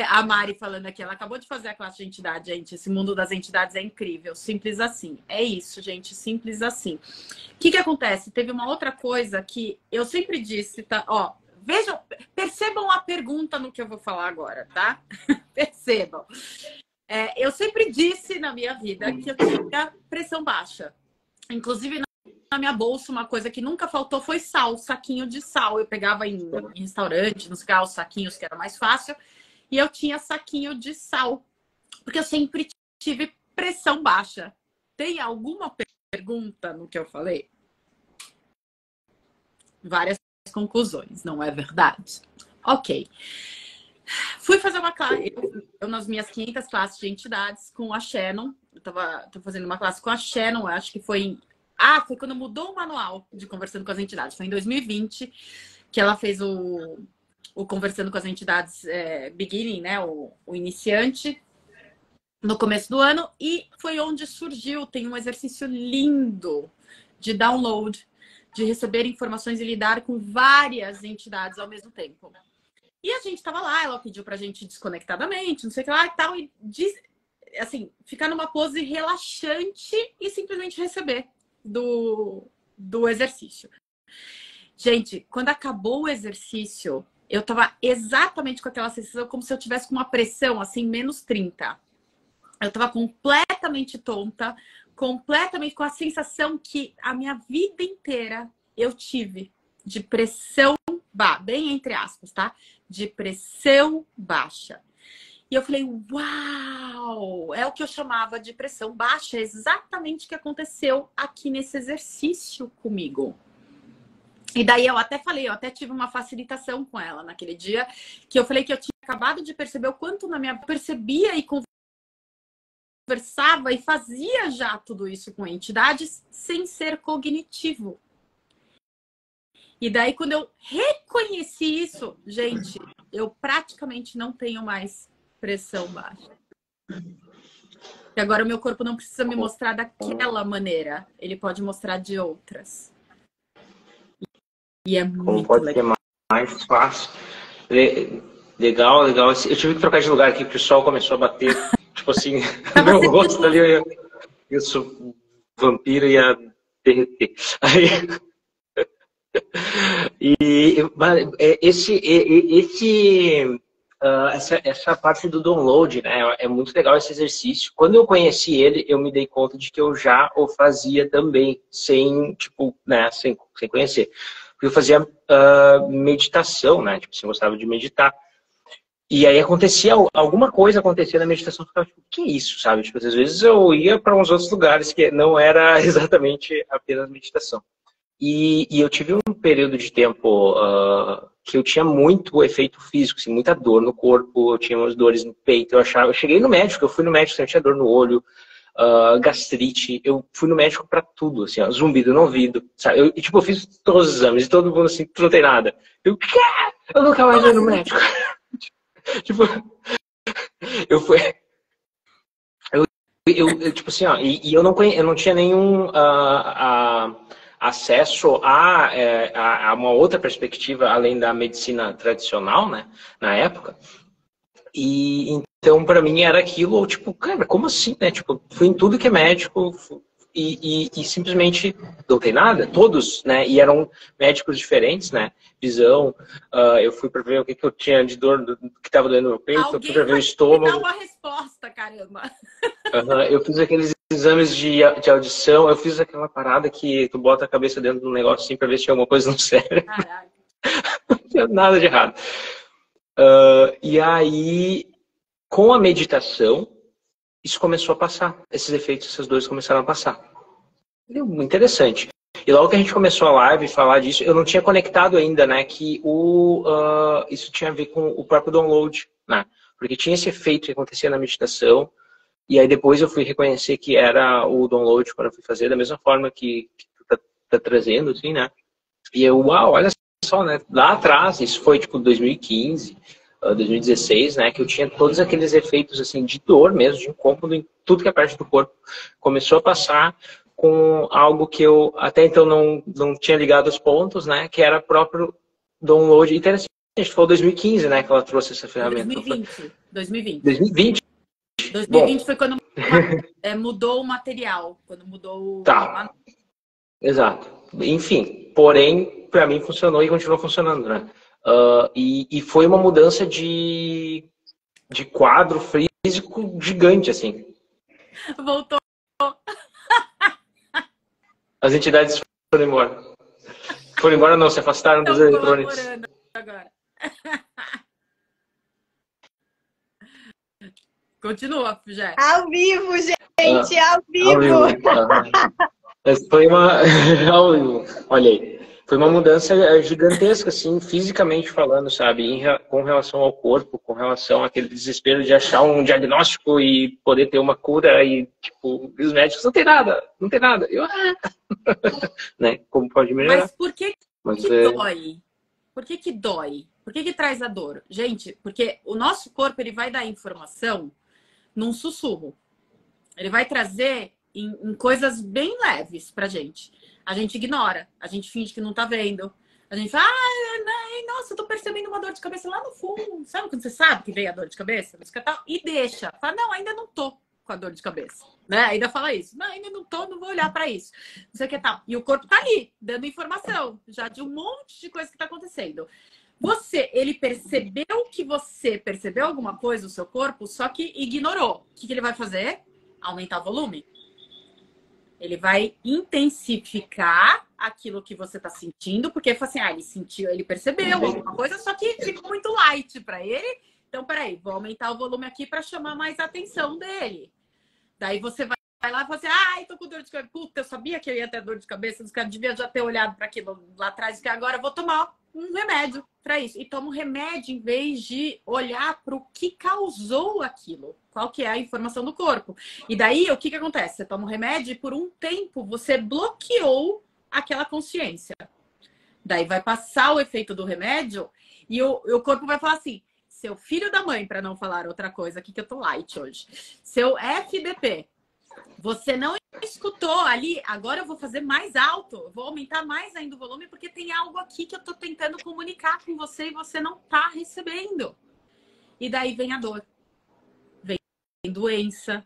A Mari falando aqui, ela acabou de fazer a classe de entidade, gente. Esse mundo das entidades é incrível, simples assim. É isso, gente, simples assim. O que acontece? Teve uma outra coisa que eu sempre disse, tá? Ó, vejam, percebam a pergunta no que eu vou falar agora, tá? Percebam. Eu sempre disse na minha vida que eu tinha pressão baixa. Inclusive, na minha bolsa, uma coisa que nunca faltou foi sal, saquinho de sal. Eu pegava em restaurante, nos carros, saquinhos que era mais fácil. E eu tinha saquinho de sal, porque eu sempre tive pressão baixa. Tem alguma pergunta no que eu falei? Várias conclusões, não é verdade? Ok. Fui fazer uma classe, eu nas minhas 500 classes de entidades com a Shannon. Tô fazendo uma classe com a Shannon, acho que foi foi quando mudou o manual de Conversando com as Entidades. Foi em 2020 que ela fez o Conversando com as Entidades Beginning, né? O iniciante, no começo do ano. E foi onde surgiu, tem um exercício lindo de download de receber informações e lidar com várias entidades ao mesmo tempo. E a gente tava lá, ela pediu pra gente desconectadamente, não sei o que lá e tal, e assim, ficar numa pose relaxante e simplesmente receber do exercício. Gente, quando acabou o exercício, eu tava exatamente com aquela sensação como se eu tivesse com uma pressão, assim, -30. Eu tava completamente tonta, completamente com a sensação que a minha vida inteira eu tive de pressão baixa, bem entre aspas, tá? De pressão baixa. E eu falei, uau! É o que eu chamava de pressão baixa, é exatamente o que aconteceu aqui nesse exercício comigo. E daí eu até falei, eu até tive uma facilitação com ela naquele dia, que eu falei que eu tinha acabado de perceber o quanto na minha percebia e conversava e fazia já tudo isso com entidades sem ser cognitivo. E daí, quando eu reconheci isso, gente, eu praticamente não tenho mais pressão baixa. E agora o meu corpo não precisa me mostrar daquela maneira. Ele pode mostrar de outras. E é muito pode legal. ser mais fácil. Legal, legal. Eu tive que trocar de lugar aqui, porque o sol começou a bater, tipo assim, no meu rosto ali. Eu sou vampiro e ia derreter. Aí... essa parte do download, né, é muito legal esse exercício. Quando eu conheci ele, eu me dei conta de que eu já o fazia também, sem, tipo, né, sem conhecer. Porque eu fazia meditação, né, tipo, eu gostava de meditar. E aí alguma coisa acontecia na meditação, eu ficava tipo, o que é isso, sabe? Tipo, às vezes eu ia para uns outros lugares que não era exatamente apenas meditação. E eu tive um período de tempo que eu tinha muito efeito físico, assim, muita dor no corpo, eu tinha umas dores no peito, eu cheguei no médico, eu fui no médico, eu tinha dor no olho, gastrite, eu fui no médico pra tudo, assim, ó, zumbido no ouvido, sabe? Eu fiz todos os exames e todo mundo assim, tu não tem nada. Quê? Eu nunca mais vou no médico. Tipo, eu fui... tipo assim, ó, e eu não tinha nenhum... acesso a uma outra perspectiva além da medicina tradicional, né, na época. E então para mim era aquilo, tipo, cara, como assim, né? Tipo, fui em tudo que é médico e simplesmente não tem nada, todos, né? E eram médicos diferentes, né? Visão, eu fui para ver o que eu tinha de dor, que estava doendo no meu peito, eu fui para ver o estômago. Alguém vai me dar uma resposta, caramba. Eu fiz aqueles exames de audição, eu fiz aquela parada que tu bota a cabeça dentro do negócio assim pra ver se tinha alguma coisa no cérebro. Caraca. Não tinha nada de errado. E aí, com a meditação, isso começou a passar. Esses efeitos, essas dores começaram a passar. Interessante. E logo que a gente começou a live falar disso, eu não tinha conectado ainda, né, que isso tinha a ver com o próprio download, né? Porque tinha esse efeito que acontecia na meditação. E aí depois eu fui reconhecer que era o download quando eu fui fazer, da mesma forma que tu tá trazendo, assim, né? E eu, uau, olha só, né? Lá atrás, isso foi tipo 2015, 2016, né? Que eu tinha todos aqueles efeitos, assim, de dor mesmo, de incômodo em tudo que é parte do corpo. Começou a passar com algo que eu até então não tinha ligado os pontos, né? Que era próprio download. Interessante, foi 2015, né? Que ela trouxe essa ferramenta. 2020. 2020. 2020 foi quando mudou o material, quando mudou Tá, exato. Enfim, porém, para mim funcionou e continua funcionando, né? E foi uma mudança de quadro físico gigante, assim. Voltou. As entidades foram embora. Foram embora não, se afastaram dos eletrônicos. Agora. Continua, Jé. Ao vivo, gente, ao vivo. Mas foi uma... Olha aí. Foi uma mudança gigantesca, assim, fisicamente falando, sabe? Com relação ao corpo, com relação àquele desespero de achar um diagnóstico e poder ter uma cura e, tipo, os médicos não tem nada, não tem nada. Eu, né? Como pode melhorar? Mas por que dói? Por que dói? Por que traz a dor? Gente, porque o nosso corpo, ele vai dar informação num sussurro. Ele vai trazer em coisas bem leves pra gente. A gente ignora, a gente finge que não tá vendo. A gente fala, nossa, eu tô percebendo uma dor de cabeça lá no fundo. Sabe quando você sabe que veio a dor de cabeça? E deixa. Fala, não, ainda não tô com a dor de cabeça. Né? Ainda fala isso. Não, ainda não tô, não vou olhar pra isso. Não sei o que tal. E o corpo tá ali, dando informação, já de um monte de coisa que tá acontecendo. Ele percebeu que você percebeu alguma coisa do seu corpo, só que ignorou. O que ele vai fazer? Aumentar o volume. Ele vai intensificar aquilo que você tá sentindo, porque ele fala assim, ele sentiu, ele percebeu alguma coisa, só que ficou muito light para ele. Então, peraí, vou aumentar o volume aqui para chamar mais a atenção dele. Daí você vai lá e fala assim, tô com dor de cabeça. Puta, eu sabia que eu ia ter dor de cabeça, os caras deviam já ter olhado para aquilo lá atrás, que agora eu vou tomar um remédio para isso. E toma um remédio em vez de olhar para o que causou aquilo. Qual que é a informação do corpo. E daí, o que acontece? Você toma um remédio e por um tempo você bloqueou aquela consciência. Daí vai passar o efeito do remédio e o corpo vai falar assim, seu filho da mãe, para não falar outra coisa aqui que eu tô light hoje. Seu FDP, você não escutou ali, agora eu vou fazer mais alto, eu vou aumentar mais ainda o volume, porque tem algo aqui que eu tô tentando comunicar com você e você não tá recebendo. E daí vem a dor, vem doença,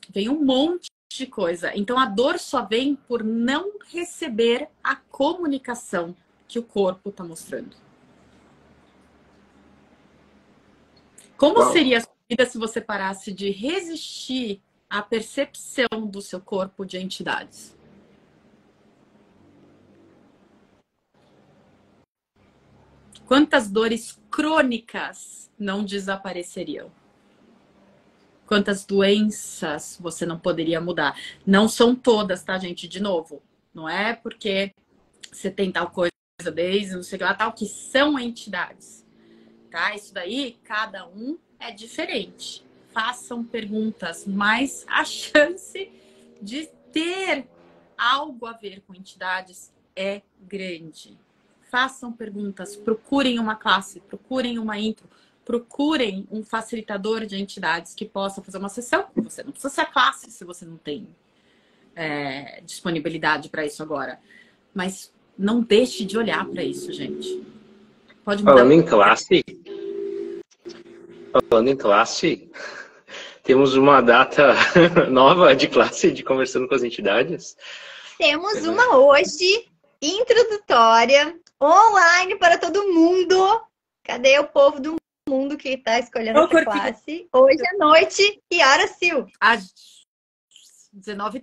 vem um monte de coisa. Então a dor só vem por não receber a comunicação que o corpo tá mostrando. Como seria a sua vida se você parasse de resistir à percepção do seu corpo de entidades? Quantas dores crônicas não desapareceriam? Quantas doenças você não poderia mudar? Não são todas, tá, gente? De novo, não é porque você tem tal coisa desde não sei o que lá, tal, que são entidades. Tá? Isso daí, cada um é diferente. Façam perguntas, mas a chance de ter algo a ver com entidades é grande. Façam perguntas, procurem uma classe, procurem uma intro, procurem um facilitador de entidades que possa fazer uma sessão. Você não precisa ser a classe se você não tem disponibilidade para isso agora. Mas não deixe de olhar para isso, gente. Pode mudar. Falando em classe, temos uma data nova de classe de Conversando com as Entidades. Temos uma hoje, introdutória, online para todo mundo. Cadê o povo do mundo que está escolhendo essa classe? Hoje à noite, que hora, Sil? Às 19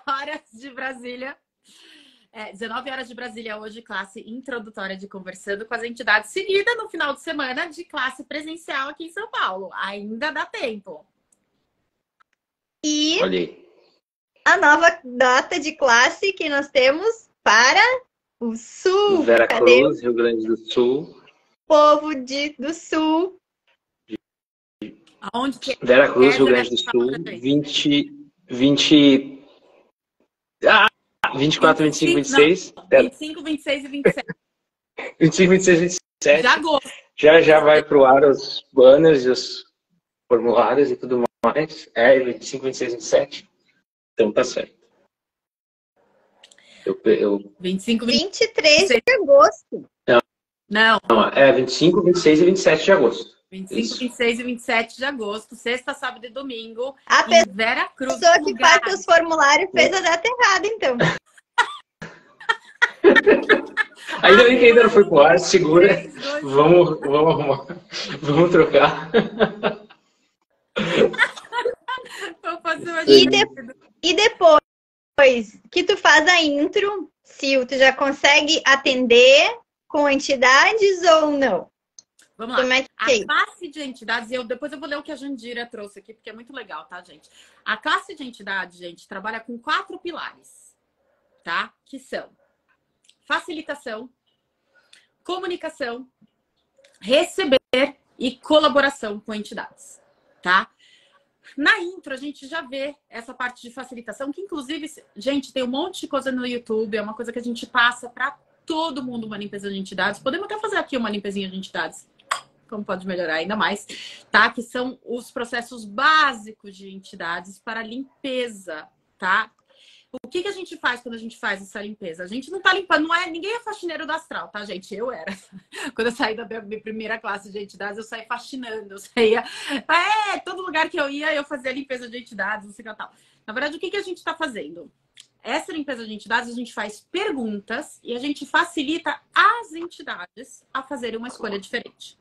horas de Brasília. 19 horas de Brasília hoje, classe introdutória de Conversando com as Entidades, seguida no final de semana de classe presencial aqui em São Paulo. Ainda dá tempo. E a nova data de classe que nós temos para o Sul. Veracruz, Rio Grande do Sul. Povo do Sul. Aonde que Veracruz, Rio Grande do Sul, 24, 25, 26. 25, 26 e 27. 25, 26 e 27. De agosto. Já vai pro ar os banners e os formulários e tudo mais. 25, 26 e 27. Então tá certo. 23 de agosto. Não. 25, 26 e 27 de agosto. 25, Isso. 26 e 27 de agosto, sexta, sábado e domingo, em Veracruz. A pessoa que faz os formulários fez a data errada, então. Ainda bem que ainda não foi pro ar, segura. Vamos arrumar. Vamos trocar. E depois que tu faz a intro, Sil, tu já consegue atender com entidades ou não? Vamos lá. A classe de entidades, depois eu vou ler o que a Jandira trouxe aqui, porque é muito legal, tá, gente? A classe de entidades, gente, trabalha com 4 pilares, tá? Que são facilitação, comunicação, receber e colaboração com entidades, tá? Na intro, a gente já vê essa parte de facilitação, que inclusive, gente, tem um monte de coisa no YouTube, é uma coisa que a gente passa para todo mundo, uma limpeza de entidades. Podemos até fazer aqui uma limpezinha de entidades, como pode melhorar ainda mais, tá? Que são os processos básicos de entidades para limpeza, tá? O que a gente faz quando a gente faz essa limpeza? A gente não tá limpando, ninguém é faxineiro do astral, tá, gente? Eu era. Quando eu saí da minha primeira classe de entidades, eu saí faxinando, eu saía... todo lugar que eu ia, eu fazia limpeza de entidades, não sei o que tal. Na verdade, o que a gente tá fazendo? Essa limpeza de entidades, a gente faz perguntas e a gente facilita as entidades a fazerem uma escolha diferente.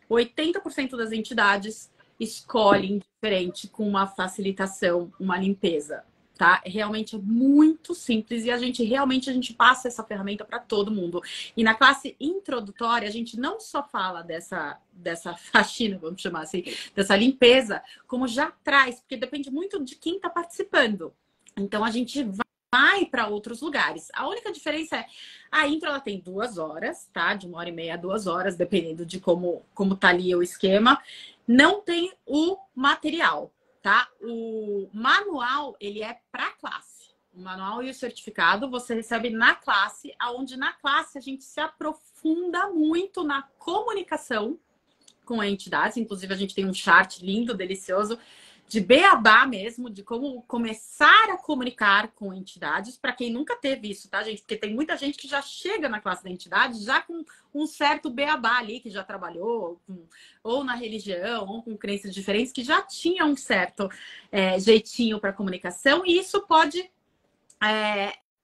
80% das entidades escolhem diferente com uma facilitação, uma limpeza. Tá? Realmente é muito simples e a gente passa essa ferramenta para todo mundo. E na classe introdutória, a gente não só fala dessa faxina, vamos chamar assim, dessa limpeza, como já traz, porque depende muito de quem está participando. Então, a gente vai para outros lugares. A única diferença é, a intro ela tem 2 horas, tá? De 1h30 a 2 horas, dependendo de como tá ali o esquema. Não tem o material. Tá? O manual, ele é para classe. O manual e o certificado você recebe na classe, onde na classe a gente se aprofunda muito na comunicação com entidades. Inclusive, a gente tem um chart lindo, delicioso, de beabá mesmo, de como começar a comunicar com entidades, para quem nunca teve isso, tá, gente? Porque tem muita gente que já chega na classe da entidade já com um certo beabá ali, que já trabalhou ou na religião, ou com crenças diferentes, que já tinha um certo jeitinho para comunicação, e isso pode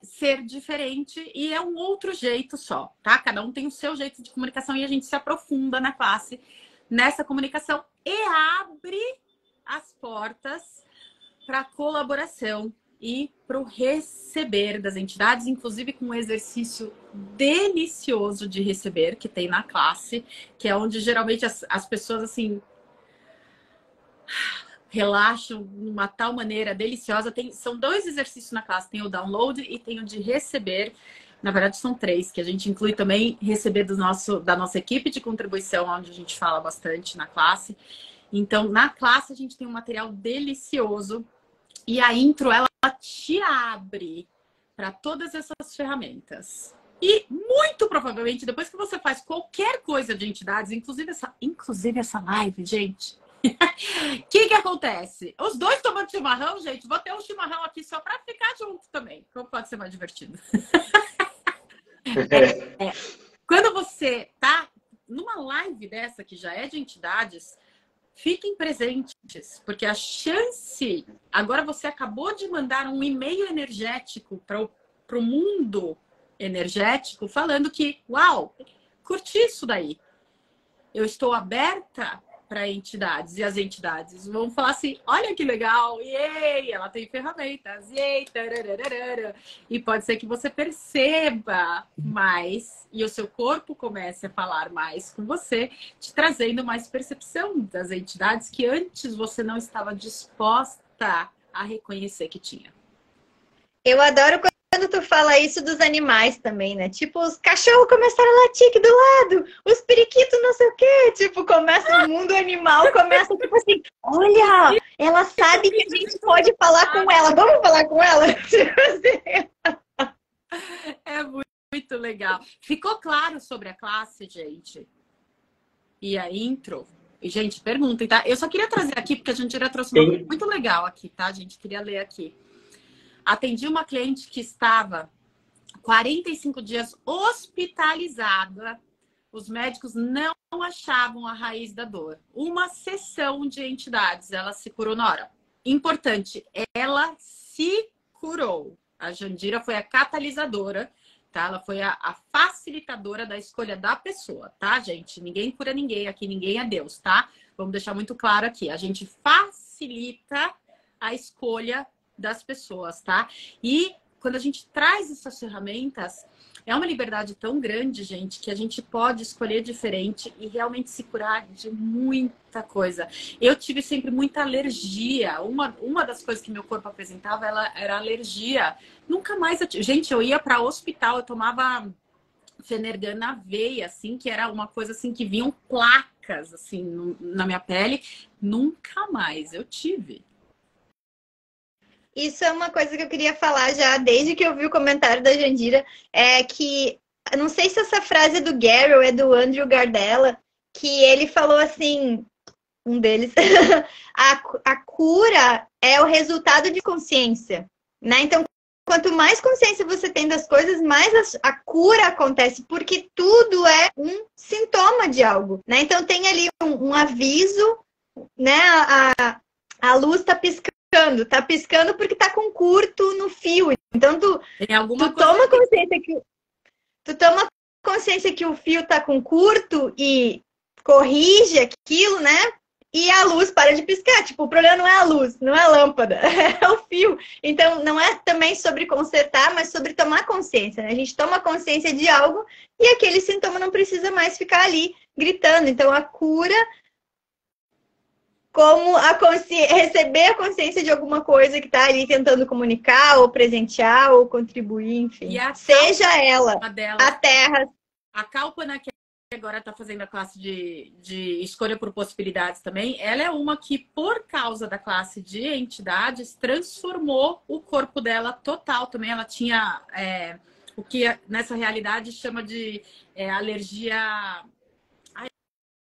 ser diferente e é um outro jeito só, tá? Cada um tem o seu jeito de comunicação e a gente se aprofunda na classe, nessa comunicação e abre as portas para colaboração e para o receber das entidades, inclusive com um exercício delicioso de receber que tem na classe, que é onde geralmente as pessoas assim relaxam de uma tal maneira deliciosa. São 2 exercícios na classe, tem o download e tem o de receber. Na verdade, são 3, que a gente inclui também receber da nossa equipe de contribuição, onde a gente fala bastante na classe. Então, na classe, a gente tem um material delicioso e a intro, ela te abre para todas essas ferramentas. E, muito provavelmente, depois que você faz qualquer coisa de entidades, inclusive essa live, gente, o que acontece? Os 2 tomando chimarrão, gente, vou ter um chimarrão aqui só para ficar junto também. Como pode ser mais divertido? Quando você tá numa live dessa, que já é de entidades, fiquem presentes, porque a chance... Agora você acabou de mandar um e-mail energético para o mundo energético falando que, uau, curti isso daí. Eu estou aberta para entidades e as entidades vão falar assim, olha que legal, yay, ela tem ferramentas, yay, tararara. E pode ser que você perceba mais e o seu corpo comece a falar mais com você, te trazendo mais percepção das entidades que antes você não estava disposta a reconhecer que tinha. Eu adoro quando tu fala isso dos animais também, né? Tipo, os cachorros começaram a latir aqui do lado, os periquitos não sei o quê. Tipo, começa o mundo animal, começa tipo assim, olha, ela sabe que a gente pode falar com ela, vamos falar com ela? Tipo assim. É muito legal. Ficou claro sobre a classe, gente? E a intro? E, gente, perguntem, tá? Eu só queria trazer aqui, porque a gente já trouxe uma coisa muito legal aqui, tá, gente? Queria ler aqui. Atendi uma cliente que estava 45 dias hospitalizada. Os médicos não achavam a raiz da dor. Uma sessão de entidades, ela se curou na hora. Importante, ela se curou. A Jandira foi a catalisadora, tá? Ela foi a facilitadora da escolha da pessoa, tá, gente? Ninguém cura ninguém aqui, ninguém é Deus, tá? Vamos deixar muito claro aqui. A gente facilita a escolha das pessoas, tá? E quando a gente traz essas ferramentas, é uma liberdade tão grande, gente, que a gente pode escolher diferente e realmente se curar de muita coisa. Eu tive sempre muita alergia. Uma das coisas que meu corpo apresentava era alergia. Nunca mais... Gente, eu ia para o hospital, eu tomava Fenergan na veia, assim, que era uma coisa assim, que vinham placas, assim, na minha pele. Nunca mais eu tive. Isso é uma coisa que eu queria falar já desde que eu vi o comentário da Jandira, é que, não sei se essa frase é do Gary ou é do Andrew Gardella, que ele falou assim, um deles, a cura é o resultado de consciência, né? Então, quanto mais consciência você tem das coisas, mais a cura acontece, porque tudo é um sintoma de algo, né? Então tem ali um aviso, né? A luz tá piscando porque tá com curto no fio. Então tu toma consciência que o fio tá com curto e corrige aquilo, né? E a luz para de piscar. Tipo, o problema não é a luz, não é a lâmpada, é o fio. Então, não é também sobre consertar, mas sobre tomar consciência, né? A gente toma consciência de algo e aquele sintoma não precisa mais ficar ali gritando. Então, a cura, como receber a consciência de alguma coisa que está ali tentando comunicar, ou presentear, ou contribuir, enfim. Seja ela a terra. A Kalpana, que agora está fazendo a classe de escolha por possibilidades também, ela é uma que, por causa da classe de entidades, transformou o corpo dela total também. Ela tinha o que nessa realidade chama de alergia.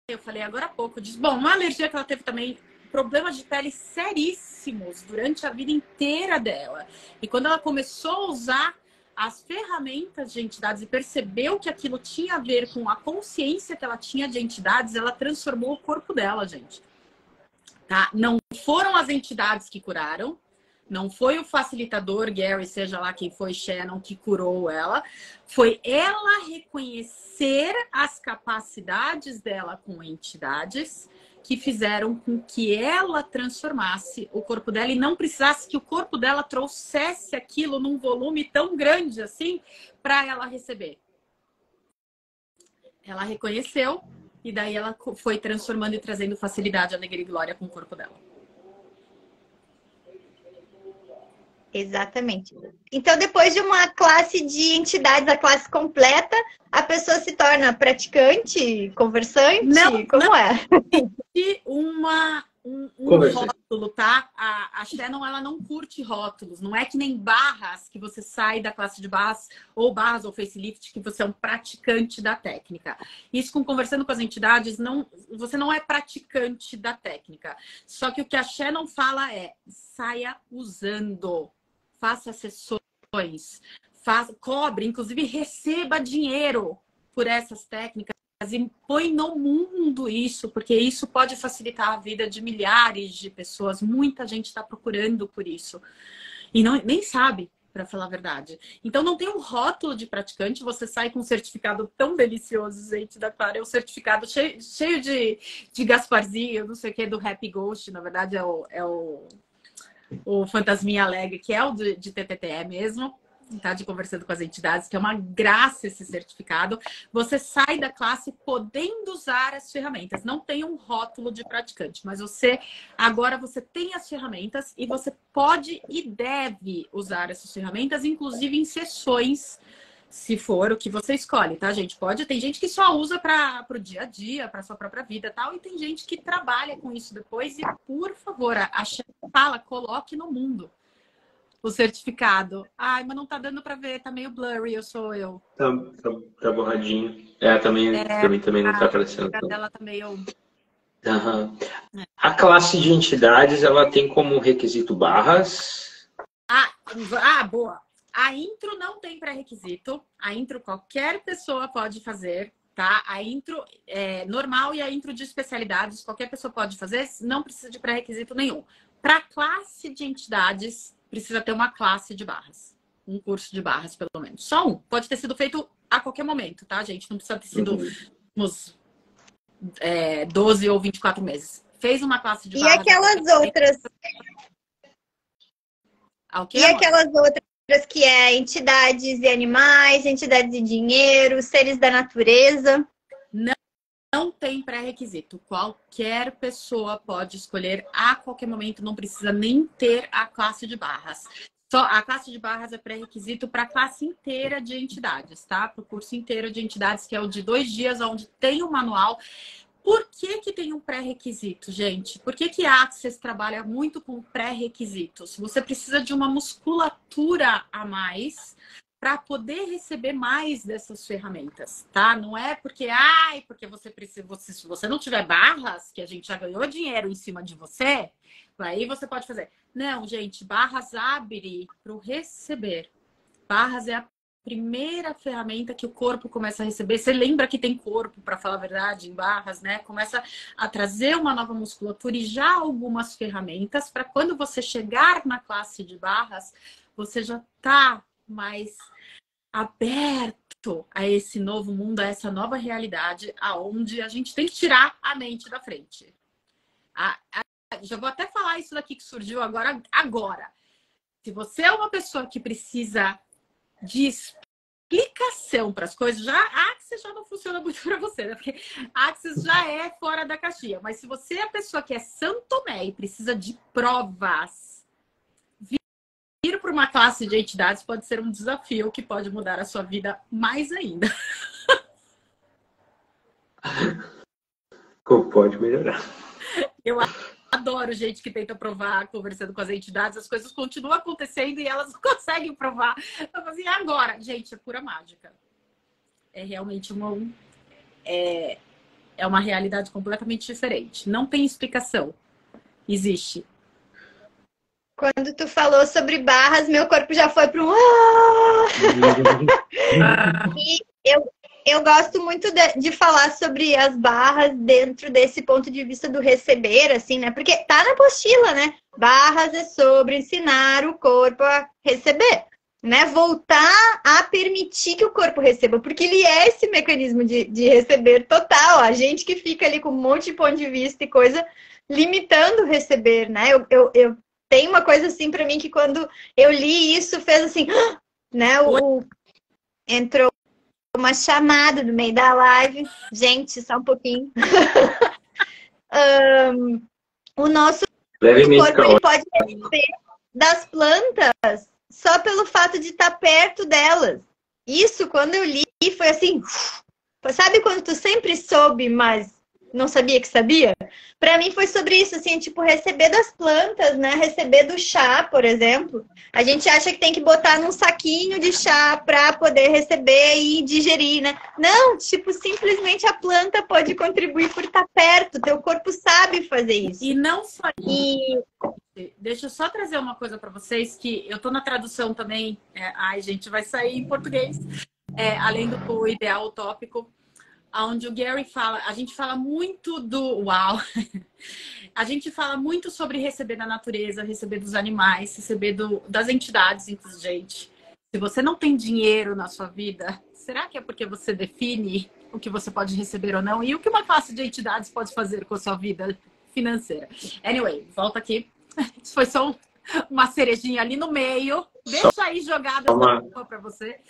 Eu falei agora há pouco. Bom, uma alergia que ela teve também, problemas de pele seríssimos durante a vida inteira dela. E quando ela começou a usar as ferramentas de entidades e percebeu que aquilo tinha a ver com a consciência que ela tinha de entidades, ela transformou o corpo dela, gente. Tá? Não foram as entidades que curaram, não foi o facilitador, Gary, seja lá quem foi, Shannon, que curou ela. Foi ela reconhecer as capacidades dela com entidades que fizeram com que ela transformasse o corpo dela e não precisasse que o corpo dela trouxesse aquilo num volume tão grande assim para ela receber. Ela reconheceu e daí ela foi transformando e trazendo facilidade, alegria e glória com o corpo dela. Exatamente. Então, depois de uma classe de entidades, a classe completa, a pessoa se torna praticante, conversante? Não, como é? Um rótulo, tá? A Shannon, ela não curte rótulos. Não é que nem barras, que você sai da classe de barras ou facelift, que você é um praticante da técnica. Isso, conversando com as entidades, você não é praticante da técnica. Só que o que a Shannon fala é: saia usando. Faça sessões, cobre, inclusive receba dinheiro por essas técnicas e põe no mundo isso, porque isso pode facilitar a vida de milhares de pessoas. Muita gente está procurando por isso e nem sabe, para falar a verdade. Então não tem um rótulo de praticante, você sai com um certificado tão delicioso, gente, da Clara, é um certificado cheio de Gasparzinho, não sei o que, do Happy Ghost, na verdade é o Fantasminha Alegre, que é o de TTTE mesmo, tá? De conversando com as entidades, que é uma graça esse certificado. Você sai da classe podendo usar as ferramentas. Não tem um rótulo de praticante, mas agora você tem as ferramentas e você pode e deve usar essas ferramentas, inclusive em sessões, se for o que você escolhe, tá, gente? Tem gente que só usa para o dia a dia, para sua própria vida e tal, e tem gente que trabalha com isso depois. E, por favor, a fala, coloque no mundo o certificado. Ai, mas não tá dando para ver, tá meio blurry, sou eu. Tá borradinho. Também não tá aparecendo. A dela tá meio... Uhum. A classe de entidades, ela tem como requisito barras? Boa. A intro não tem pré-requisito. A intro qualquer pessoa pode fazer, tá? A intro é normal e a intro de especialidades qualquer pessoa pode fazer, não precisa de pré-requisito nenhum. Para classe de entidades, precisa ter uma classe de barras. Um curso de barras, pelo menos. Só um. Pode ter sido feito a qualquer momento, tá, gente? Não precisa ter sido uns 12 ou 24 meses. Fez uma classe de barras. E aquelas outras? E aquelas outras que é entidades e animais, entidades de dinheiro, seres da natureza? Não tem pré-requisito. Qualquer pessoa pode escolher a qualquer momento, não precisa nem ter a classe de barras. Só a classe de barras é pré-requisito para a classe inteira de entidades, tá? Para o curso inteiro de entidades, que é o de 2 dias, onde tem um manual. Por que tem um pré-requisito, gente? Por que a Access trabalha muito com pré-requisitos? Você precisa de uma musculatura a mais para poder receber mais dessas ferramentas, tá? Não é porque, porque você precisa, se você não tiver barras, que a gente já ganhou dinheiro em cima de você, aí você pode fazer. Não, gente, barras abre para o receber. Barras é a primeira ferramenta que o corpo começa a receber. Você lembra que tem corpo, para falar a verdade, em barras, né? Começa a trazer uma nova musculatura e já algumas ferramentas para quando você chegar na classe de barras, você já tá mais aberto a esse novo mundo, a essa nova realidade, aonde a gente tem que tirar a mente da frente. Já vou até falar isso daqui que surgiu agora. Se você é uma pessoa que precisa de explicação para as coisas, já a Axis já não funciona muito para você, né? Porque a Axis já é fora da caixinha. Mas se você é a pessoa que é São Tomé e precisa de provas, vir para uma classe de entidades pode ser um desafio que pode mudar a sua vida mais ainda. Como pode melhorar? Eu adoro gente que tenta provar, conversando com as entidades, as coisas continuam acontecendo e elas não conseguem provar. Eu falo assim, agora, gente, é pura mágica. É realmente uma realidade completamente diferente. Não tem explicação. Existe. Quando tu falou sobre barras, meu corpo já foi para um... E eu gosto muito de falar sobre as barras dentro desse ponto de vista do receber, assim, né? Porque tá na apostila, né? Barras é sobre ensinar o corpo a receber, né? Voltar a permitir que o corpo receba, porque ele é esse mecanismo de receber total. A gente que fica ali com um monte de ponto de vista e coisa limitando o receber, né? Eu tenho uma coisa assim para mim que quando eu li isso fez assim, né? Entrou uma chamada no meio da live. Gente, só um pouquinho. O nosso corpo ele pode receber das plantas só pelo fato de estar perto delas. Isso, quando eu li, foi assim... Sabe quando tu sempre soube, mas não sabia que sabia? Para mim foi sobre isso, assim, tipo, receber das plantas, né? Receber do chá, por exemplo. A gente acha que tem que botar num saquinho de chá para poder receber e digerir, né? Não, tipo, simplesmente a planta pode contribuir por estar perto. Teu corpo sabe fazer isso. E não só isso. Deixa eu só trazer uma coisa para vocês, que eu tô na tradução também. Ai, gente, vai sair em português. Além do ideal utópico, onde o Gary fala, a gente fala muito a gente fala muito sobre receber da natureza, receber dos animais, receber das entidades, gente. Se você não tem dinheiro na sua vida, será que é porque você define o que você pode receber ou não? E o que uma classe de entidades pode fazer com a sua vida financeira? Anyway, volta aqui. Isso foi só uma cerejinha ali no meio. Deixa aí jogada para você.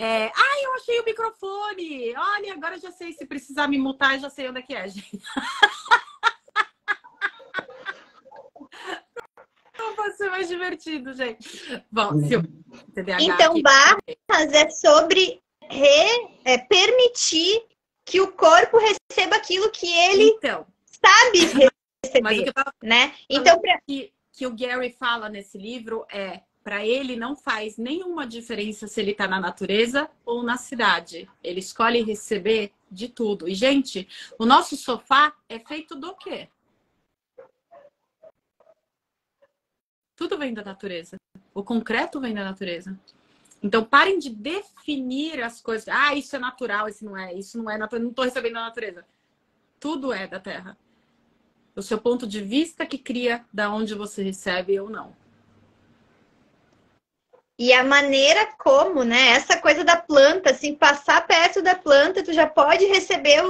Eu achei o microfone. Olha, agora eu já sei, se precisar me mutar, eu já sei onde é, gente. Não vai ser mais divertido, gente. Bom, então, barras é sobre permitir que o corpo receba aquilo que ele sabe receber, mas o que eu tava né? Então, que o Gary fala nesse livro para ele não faz nenhuma diferença se ele está na natureza ou na cidade. Ele escolhe receber de tudo. E, gente, o nosso sofá é feito do quê? Tudo vem da natureza. O concreto vem da natureza. Então, parem de definir as coisas. Isso é natural, isso não é natural. Não estou recebendo da natureza. Tudo é da terra. O seu ponto de vista que cria da onde você recebe ou não. E a maneira como, né? Essa coisa da planta, assim, passar perto da planta, tu já pode receber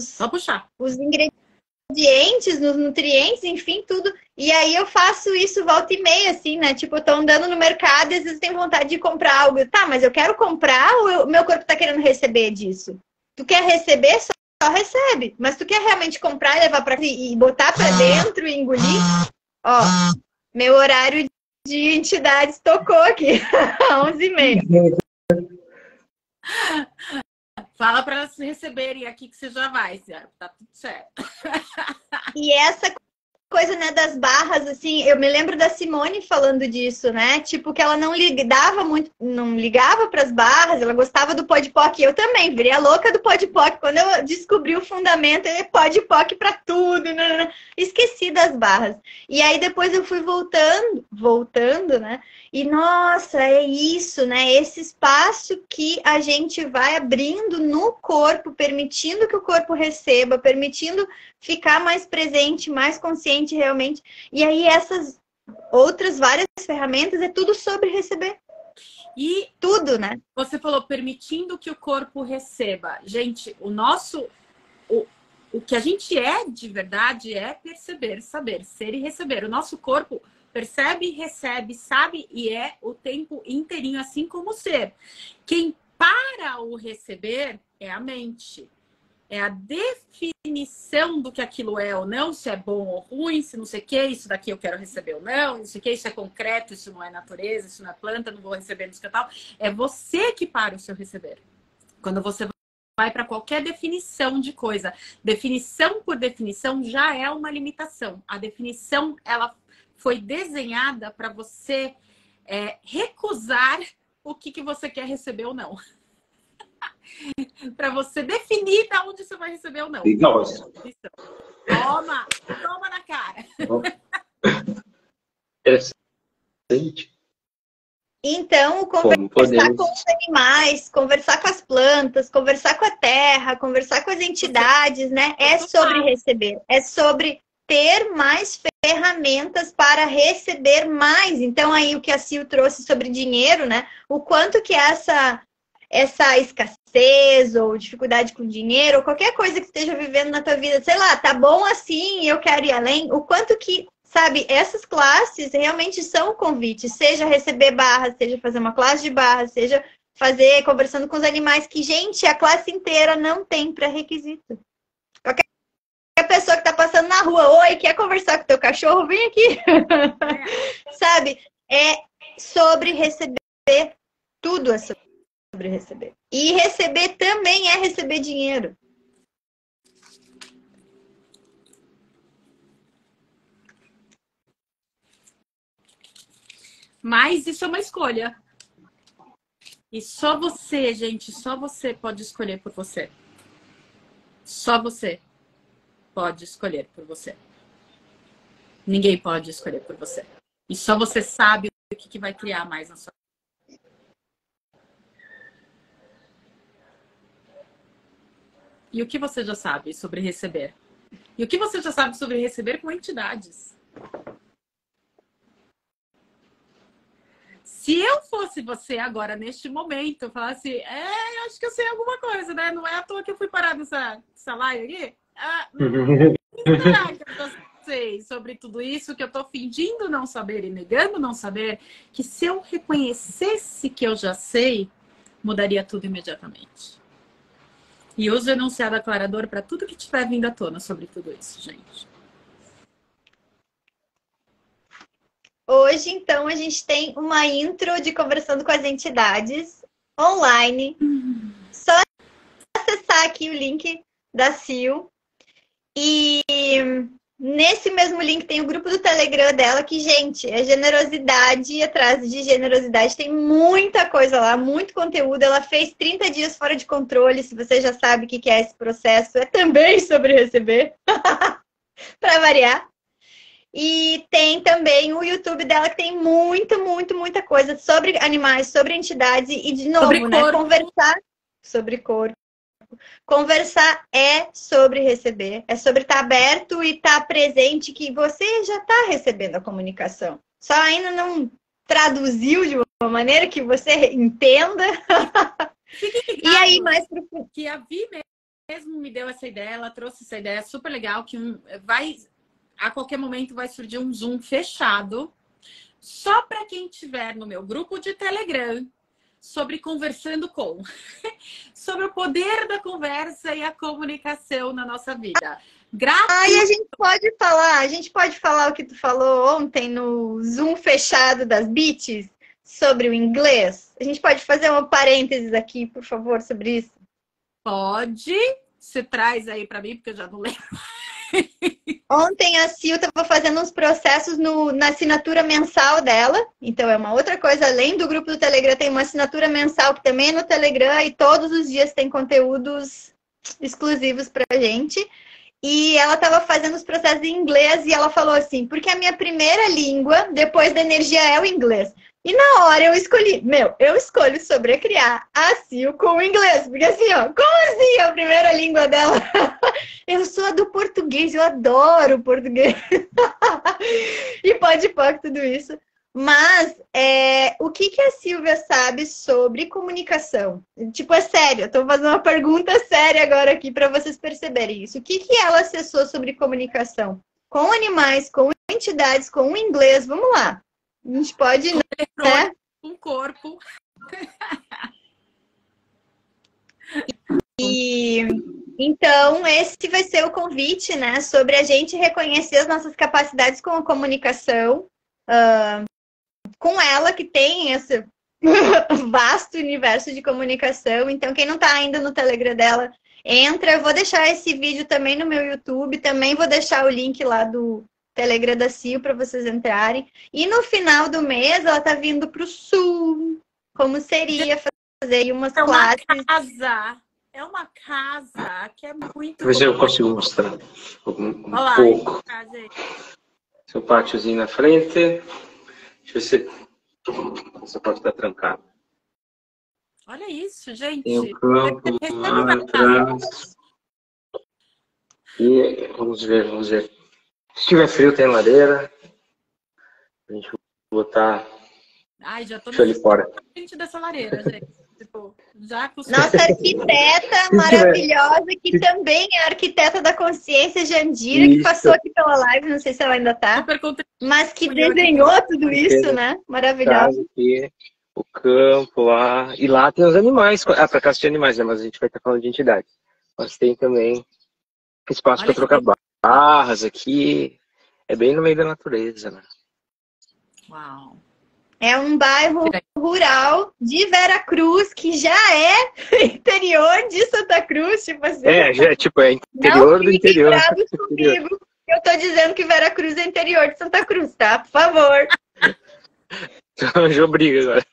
Só puxar. Os ingredientes, os nutrientes, enfim, tudo. E aí eu faço isso volta e meia, assim, né? Tipo, eu tô andando no mercado e às vezes tenho vontade de comprar algo. Tá, mas eu quero comprar ou o meu corpo tá querendo receber disso? Tu quer receber, só recebe. Mas tu quer realmente comprar e levar pra e botar pra dentro e engolir? Ó, meu horário de entidades tocou aqui, 11h30. Fala para elas receberem aqui que você já vai, tá tudo certo. E essa coisa, né, das barras, assim, eu me lembro da Simone falando disso, né? Tipo, que ela não ligava muito, não ligava para as barras, ela gostava do podpoc. Eu também virei a louca do podpoc. Quando eu descobri o fundamento, é podpoc para tudo, né? Esqueci das barras. E aí depois eu fui voltando, né? E nossa, é isso, né? Esse espaço que a gente vai abrindo no corpo, permitindo que o corpo receba, permitindo ficar mais presente, mais consciente realmente. E aí essas outras várias ferramentas é tudo sobre receber. E tudo, né? Você falou permitindo que o corpo receba. Gente, o que a gente é de verdade é perceber, saber, ser e receber. O nosso corpo percebe, recebe, sabe e é o tempo inteirinho, assim como o ser. Quem para o receber é a mente. É a definição do que aquilo é ou não, se é bom ou ruim, se não sei o que, isso daqui eu quero receber ou não sei o que, isso é concreto, isso não é natureza, isso não é planta, não vou receber isso que tal. É você que para o seu receber. Quando você vai para qualquer definição de coisa, definição por definição já é uma limitação. A definição, ela foi desenhada para você recusar o que você quer receber ou não. Para você definir de onde você vai receber ou não. Nossa. Toma na cara. Interessante. Então, conversar com os animais, conversar com as plantas, conversar com a terra, conversar com as entidades, né? É sobre receber, é sobre ter mais ferramentas para receber mais. Então, aí o que a Sil trouxe sobre dinheiro, né? O quanto que essa escassez ou dificuldade com dinheiro, ou qualquer coisa que esteja vivendo na tua vida, sei lá, tá bom assim, eu quero ir além, o quanto que, sabe, essas classes realmente são um convite, seja receber barras, seja fazer uma classe de barras, seja fazer, conversando com os animais, que, gente, a classe inteira não tem pré-requisito. Qualquer pessoa que tá passando na rua, oi, quer conversar com teu cachorro? Vem aqui. Sabe? É sobre receber, tudo é sobre receber. E receber também é receber dinheiro. Mas isso é uma escolha. E só você, gente, só você pode escolher por você. Só você pode escolher por você. Ninguém pode escolher por você. E só você sabe o que vai criar mais na sua vida. E o que você já sabe sobre receber? E o que você já sabe sobre receber com entidades? Se eu fosse você agora, neste momento, eu falasse, eu acho que eu sei alguma coisa, né? Não é à toa que eu fui parar nessa live aqui. Será que eu sei sobre tudo isso que eu tô fingindo não saber e negando não saber? Que se eu reconhecesse que eu já sei, mudaria tudo imediatamente. E uso o enunciado aclarador para tudo que tiver vindo à tona sobre tudo isso, gente. Hoje, então, a gente tem uma intro de Conversando com as Entidades online. Só acessar aqui o link da Sil. E nesse mesmo link tem o grupo do Telegram dela, que, gente, é generosidade atrás de generosidade. Tem muita coisa lá, muito conteúdo. Ela fez 30 dias fora de controle. Se você já sabe o que é esse processo, é também sobre receber. Para variar. E tem também o YouTube dela, que tem muita coisa sobre animais, sobre entidades. E, de novo, né? Conversar sobre corpo. Conversar é sobre receber. É sobre estar aberto e estar presente, que você já está recebendo a comunicação. Só ainda não traduziu de uma maneira que você entenda. E aí, mais pro... Que a Vi mesmo me deu essa ideia, ela trouxe essa ideia super legal, que a qualquer momento vai surgir um Zoom fechado, só para quem estiver no meu grupo de Telegram, sobre conversando com, sobre o poder da conversa e a comunicação na nossa vida. E a gente pode falar o que tu falou ontem no Zoom fechado das Beats sobre o inglês? A gente pode fazer uma parênteses aqui, por favor, sobre isso? Pode. Você traz aí para mim, porque eu já não lembro. Ontem a Sil estava fazendo uns processos na assinatura mensal dela. Então é uma outra coisa, além do grupo do Telegram, tem uma assinatura mensal que também é no Telegram e todos os dias tem conteúdos exclusivos pra gente. E ela estava fazendo os processos em inglês e ela falou assim, porque a minha primeira língua, depois da energia, é o inglês. E na hora eu escolhi, eu escolho sobrecriar a Sil com o inglês. Porque assim, ó, como assim a primeira língua dela? Eu sou a do português, eu adoro português. E pode pôr tudo isso. Mas, o que a Silvia sabe sobre comunicação? Tipo, é sério, eu tô fazendo uma pergunta séria agora aqui para vocês perceberem isso. O que ela acessou sobre comunicação? Com animais, com entidades, com o inglês, vamos lá. A gente pode, né? Um corpo. E então, esse vai ser o convite, né? Sobre a gente reconhecer as nossas capacidades com a comunicação. Com ela, que tem esse vasto universo de comunicação. Então, quem não está ainda no Telegram dela, entra. Eu vou deixar esse vídeo também no meu YouTube. Também vou deixar o link lá do Telegram da Sil para vocês entrarem. E no final do mês, ela tá vindo para o Sul. Como seria fazer aí umas classes. É uma casa que é muito... Deixa eu ver se eu consigo mostrar Olá, pouco. Seu pátiozinho na frente. Deixa eu ver se essa porta está trancada. Olha isso, gente. Tem o campo lá atrás. E vamos ver. Se tiver frio, tem lareira. A gente botar. Ai, já tô ali fora. na frente dessa lareira, gente. Tipo, já nossa arquiteta maravilhosa, que também é arquiteta da consciência, Jandira, que passou aqui pela live, não sei se ela ainda tá, mas que desenhou tudo isso, né? Maravilhosa. Aqui, o campo lá. E lá tem os animais. Para casa de animais, né? Mas a gente vai estar falando de entidades. Mas tem também espaço para trocar barras aqui. É bem no meio da natureza, né? Uau! É um bairro rural de Veracruz, que já é interior de Santa Cruz, tipo assim. Já, tipo, é interior do interior. Comigo, eu tô dizendo que Veracruz é interior de Santa Cruz, tá? Por favor. Já briga agora.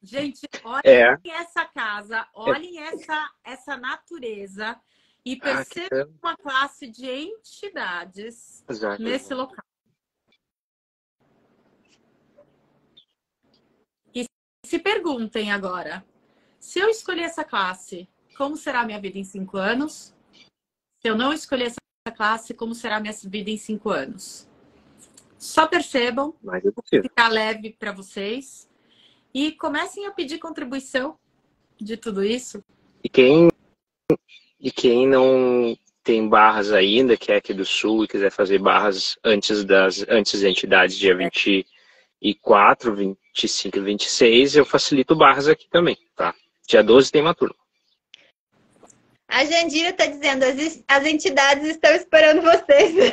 Gente, olhem essa casa, olhem essa natureza e percebam uma classe de entidades nesse local. Se perguntem agora, se eu escolher essa classe, como será a minha vida em 5 anos? Se eu não escolher essa classe, como será a minha vida em 5 anos? Só percebam, ficar leve para vocês e comecem a pedir contribuição de tudo isso. E quem não tem barras ainda, que é aqui do Sul e quiser fazer barras antes das entidades, dia 24, 25 e 26, eu facilito barras aqui também, tá? Dia 12 tem uma turma. A Jandira tá dizendo, as entidades estão esperando vocês.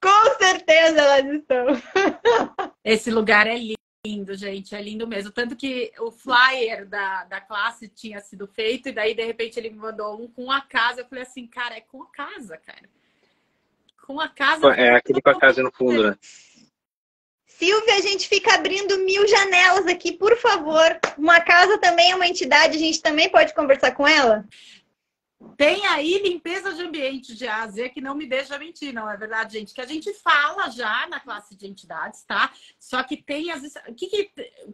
Com certeza elas estão. Esse lugar é lindo, gente, é lindo mesmo. Tanto que o flyer da classe tinha sido feito e daí, de repente, ele me mandou um com a casa. Eu falei assim, cara, é com a casa, cara. Com a casa. É aquele com a casa no fundo, né? Silvia, a gente fica abrindo 1000 janelas aqui, por favor. Uma casa também é uma entidade, a gente também pode conversar com ela? Tem aí limpeza de ambiente de A a Z, que não me deixa mentir, não é verdade, gente? Que a gente fala já na classe de entidades, tá? Só que tem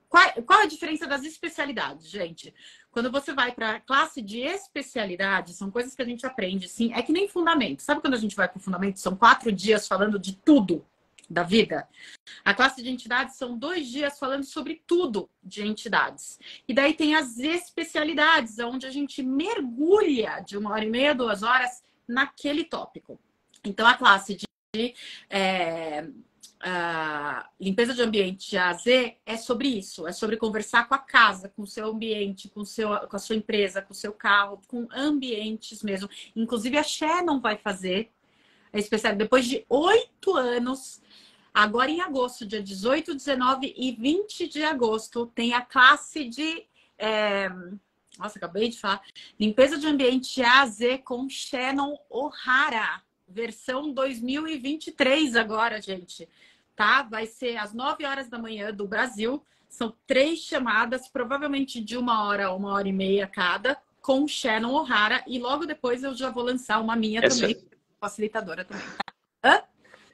qual é a diferença das especialidades, gente? Quando você vai para a classe de especialidade, são coisas que a gente aprende, sim. É que nem fundamento. Sabe quando a gente vai para o fundamento? São 4 dias falando de tudo da vida. A classe de entidades são 2 dias falando sobre tudo de entidades. E daí tem as especialidades, onde a gente mergulha de 1h30, 2 horas naquele tópico. Então, a classe de limpeza de ambiente A a Z é sobre isso. É sobre conversar com a casa, com o seu ambiente, com a sua empresa, com o seu carro, com ambientes mesmo. Inclusive, a Shannon vai fazer a especialidade depois de 8 anos. Agora em agosto, dia 18, 19 e 20 de agosto, tem a classe de Nossa, acabei de falar. Limpeza de ambiente A a Z com Shannon O'Hara. Versão 2023 agora, gente. Tá? Vai ser às 9 horas da manhã do Brasil. São 3 chamadas, provavelmente de 1 hora e meia cada, com Shannon O'Hara. E logo depois eu já vou lançar uma minha também, facilitadora também. Tá?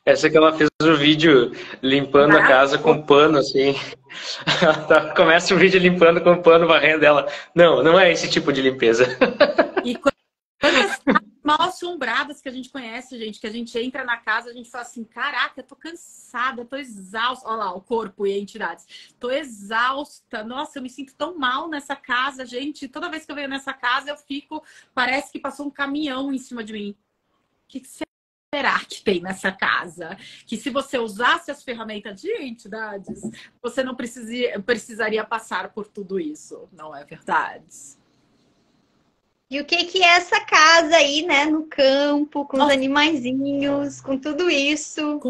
Essa que ela fez o vídeo limpando a casa com pano, assim. Começa o vídeo limpando com pano, varrendo ela. Não, não é esse tipo de limpeza. E quantas mal assombradas que a gente conhece, gente, que a gente entra na casa, a gente fala assim, caraca, eu tô cansada, tô exausta. Olha lá, o corpo e entidades. Tô exausta. Nossa, eu me sinto tão mal nessa casa, gente. Toda vez que eu venho nessa casa, eu fico... Parece que passou um caminhão em cima de mim. O que será que tem nessa casa? Que se você usasse as ferramentas de entidades, você não precisaria passar por tudo isso. Não é verdade? E o que é essa casa aí, né? No campo, com os animaizinhos, com tudo isso.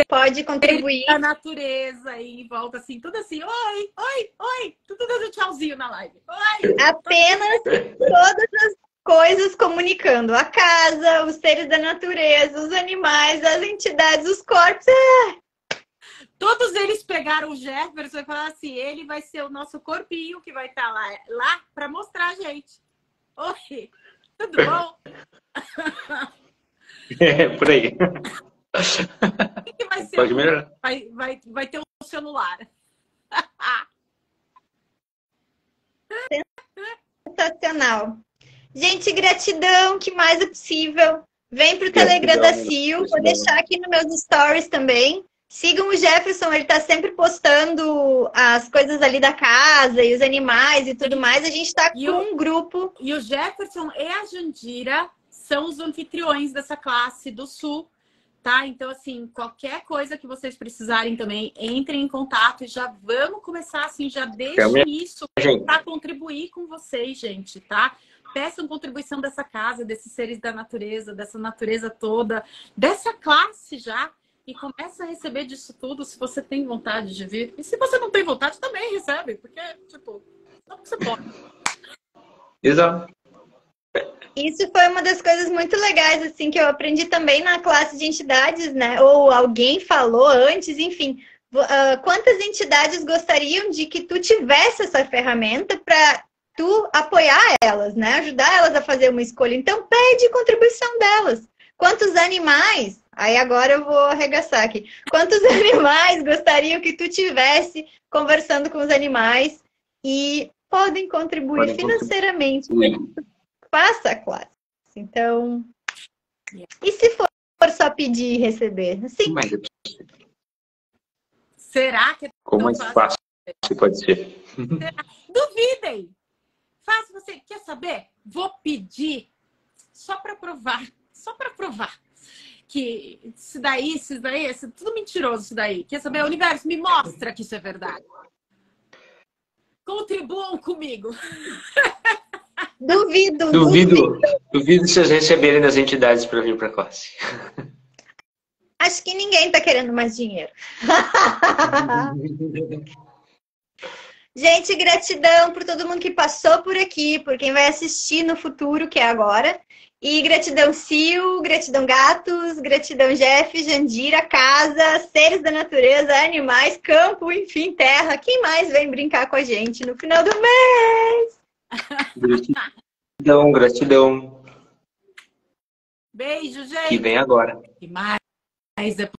Pode contribuir. A natureza aí em volta, assim, tudo assim. Oi, oi, oi. Tudo dando tchauzinho na live. Oi. Apenas todas as coisas comunicando. A casa, os seres da natureza, os animais, as entidades, os corpos. Todos eles pegaram o Jefferson e falaram assim, ele vai ser o nosso corpinho que vai estar lá para mostrar a gente. Oi, tudo bom? É, por aí. O que vai ser? Pode melhorar. Vai ter um celular. Sensacional. Gente, gratidão, que mais é possível. Vem pro Telegram da Sil, vou deixar aqui nos meus stories também. Sigam o Jefferson, ele tá sempre postando as coisas ali da casa e os animais e tudo mais. A gente tá com um grupo. E o Jefferson e a Jandira são os anfitriões dessa classe do Sul, tá? Então, assim, qualquer coisa que vocês precisarem também, entrem em contato e já vamos começar, assim, já deixem isso para contribuir com vocês, gente, tá? Peçam contribuição dessa casa, desses seres da natureza, dessa natureza toda, dessa classe já. E começa a receber disso tudo se você tem vontade de vir. E se você não tem vontade, também recebe. Porque, tipo, não que você pode. Exato. Isso foi uma das coisas muito legais, assim, que eu aprendi também na classe de entidades, né? Ou alguém falou antes, enfim. Quantas entidades gostariam de que tu tivesse essa ferramenta para tu apoiar elas, né? Ajudar elas a fazer uma escolha. Então, pede contribuição delas. Quantos animais... Aí agora eu vou arregaçar aqui. Quantos animais gostariam que tu tivesse conversando com os animais e podem contribuir financeiramente? Faça a classe. Então, e se for só pedir e receber? Sim. Será que é como mais fácil pode ser? Duvidem! Fácil, você quer saber? Vou pedir só para provar. Só para provar. Que isso daí, isso é tudo mentiroso isso daí. Quer saber? Universo, me mostra que isso é verdade. Contribuam comigo. Duvido se vocês receberem das entidades para vir para a classe. Acho que ninguém tá querendo mais dinheiro. Gente, gratidão por todo mundo que passou por aqui, por quem vai assistir no futuro, que é agora. E gratidão Sil, gratidão Gatos, gratidão Jeff, Jandira, casa, seres da natureza, animais, campo, enfim, terra. Quem mais vem brincar com a gente no final do mês? Gratidão. Beijo, gente. Que vem agora. E mais